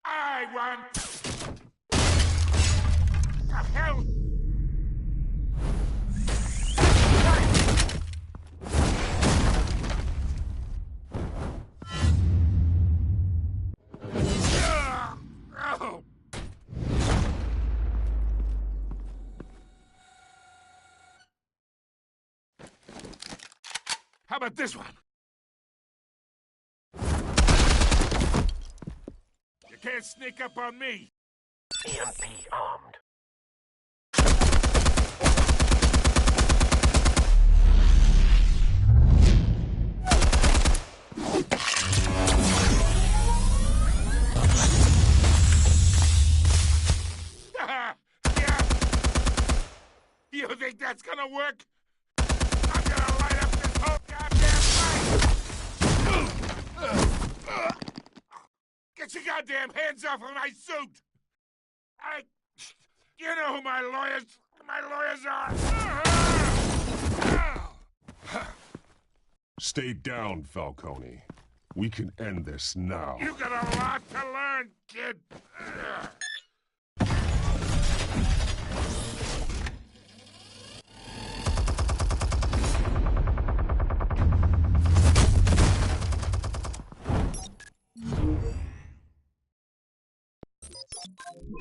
I want... The hell? How about this one? You can't sneak up on me. EMP armed. gonna work? I'm gonna light up this whole goddamn place! Get your goddamn hands off of my suit! You know who my lawyers are! Stay down, Falcone. We can end this now. You got a lot to learn, kid!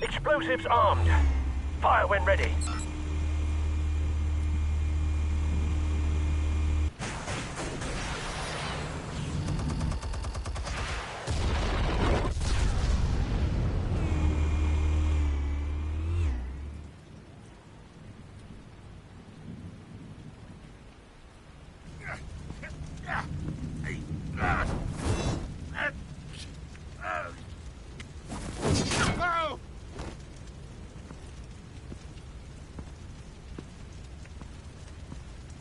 Explosives armed. Fire when ready.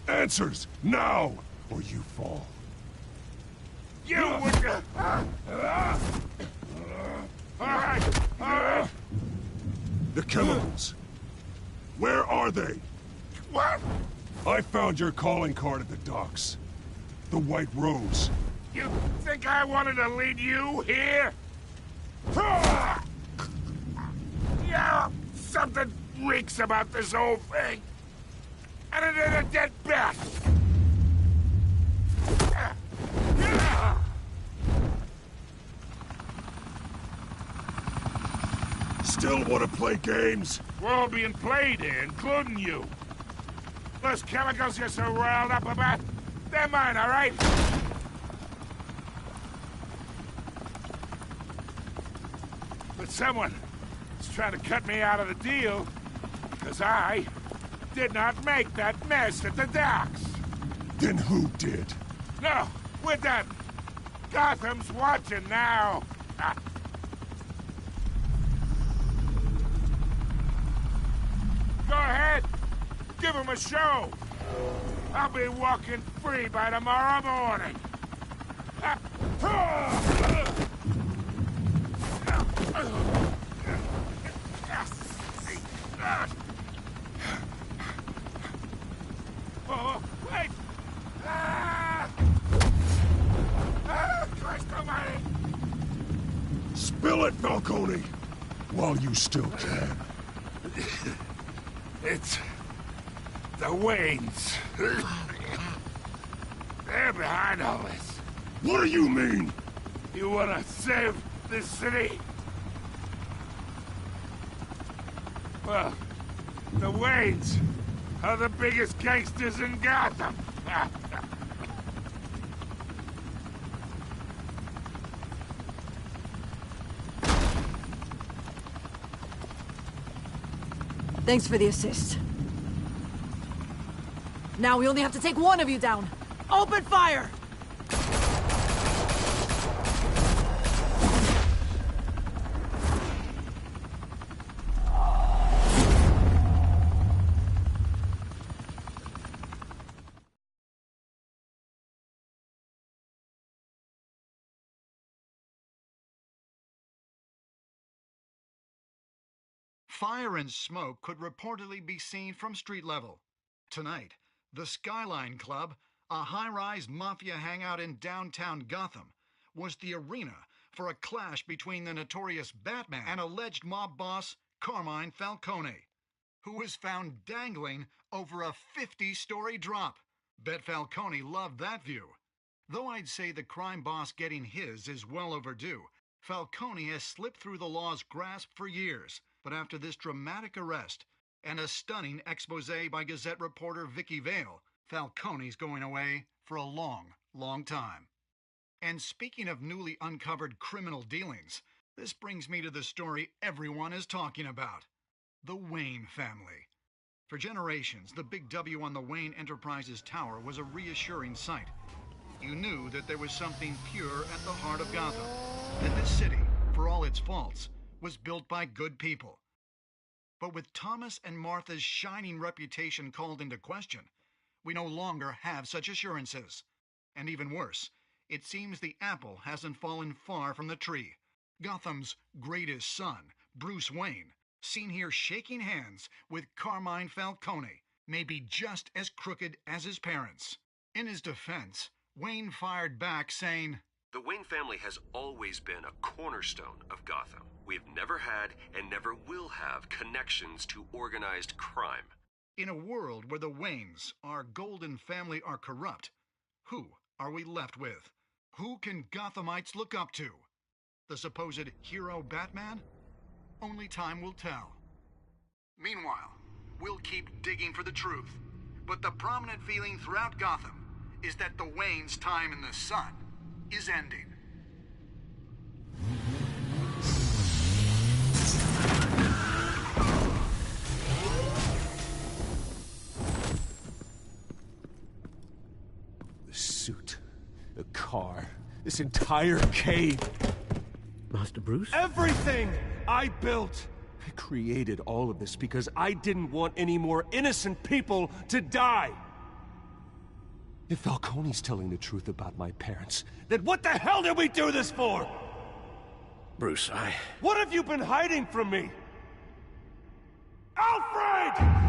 Answers, now, or you fall. You would... All right. The chemicals. Where are they? What? I found your calling card at the docks. The White Rose. You think I wanted to lead you here? Yeah, something reeks about this whole thing. And it is a dead bat! Still want to play games? We're all being played here, including you. Those chemicals you're so riled up about, they're mine, all right? But someone is trying to cut me out of the deal, because I did not make that mess at the docks. Then who did? No, we're done. Gotham's watching now. Go ahead. Give him a show. I'll be walking free by tomorrow morning. Oh, wait! Christ almighty! Spill it, Falcone! While you still can. It's... the Waynes. They're behind all this. What do you mean? You wanna save this city? Well, the Waynes are the biggest gangsters in Gotham. Thanks for the assist. Now we only have to take one of you down. Open fire! Fire and smoke could reportedly be seen from street level. Tonight, the Skyline Club, a high-rise mafia hangout in downtown Gotham, was the arena for a clash between the notorious Batman and alleged mob boss Carmine Falcone, who was found dangling over a 50-story drop. Bet Falcone loved that view. Though I'd say the crime boss getting his is well overdue, Falcone has slipped through the law's grasp for years. But after this dramatic arrest and a stunning expose by Gazette reporter Vicky Vale, Falcone's going away for a long, long time. And speaking of newly uncovered criminal dealings, this brings me to the story everyone is talking about: the Wayne family. For generations, the big W on the Wayne Enterprises Tower was a reassuring sight. You knew that there was something pure at the heart of Gotham, that this city, for all its faults, was built by good people. But with Thomas and Martha's shining reputation called into question, we no longer have such assurances. And even worse, it seems the apple hasn't fallen far from the tree. Gotham's greatest son, Bruce Wayne, seen here shaking hands with Carmine Falcone, may be just as crooked as his parents. In his defense, Wayne fired back saying, "The Wayne family has always been a cornerstone of Gotham. We've never had and never will have connections to organized crime." In a world where the Waynes, our golden family, are corrupt, who are we left with? Who can Gothamites look up to? The supposed hero Batman? Only time will tell. Meanwhile, we'll keep digging for the truth. But the prominent feeling throughout Gotham is that the Waynes' time in the sun is ending. The suit, the car, this entire cave. Master Bruce? Everything I built! I created all of this because I didn't want any more innocent people to die! If Falcone's telling the truth about my parents, then what the hell did we do this for? Bruce, What have you been hiding from me? Alfred!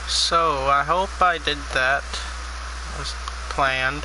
So, I hope I did that as planned.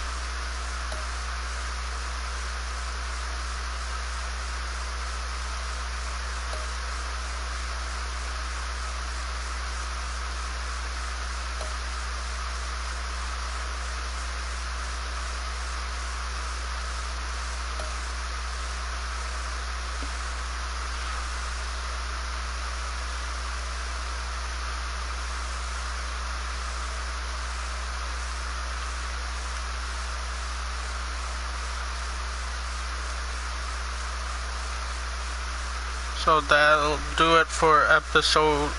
So that'll do it for episode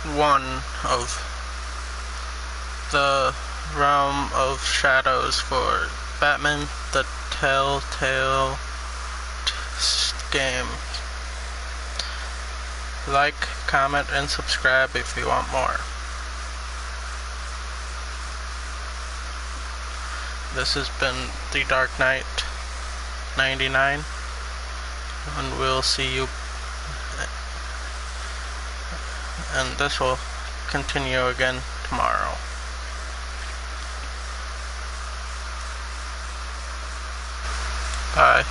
1 of the Realm of Shadows for Batman the Telltale Game. Like, comment, and subscribe if you want more. This has been The Dark Knight 99, and we'll see you. And this will continue again tomorrow. Bye.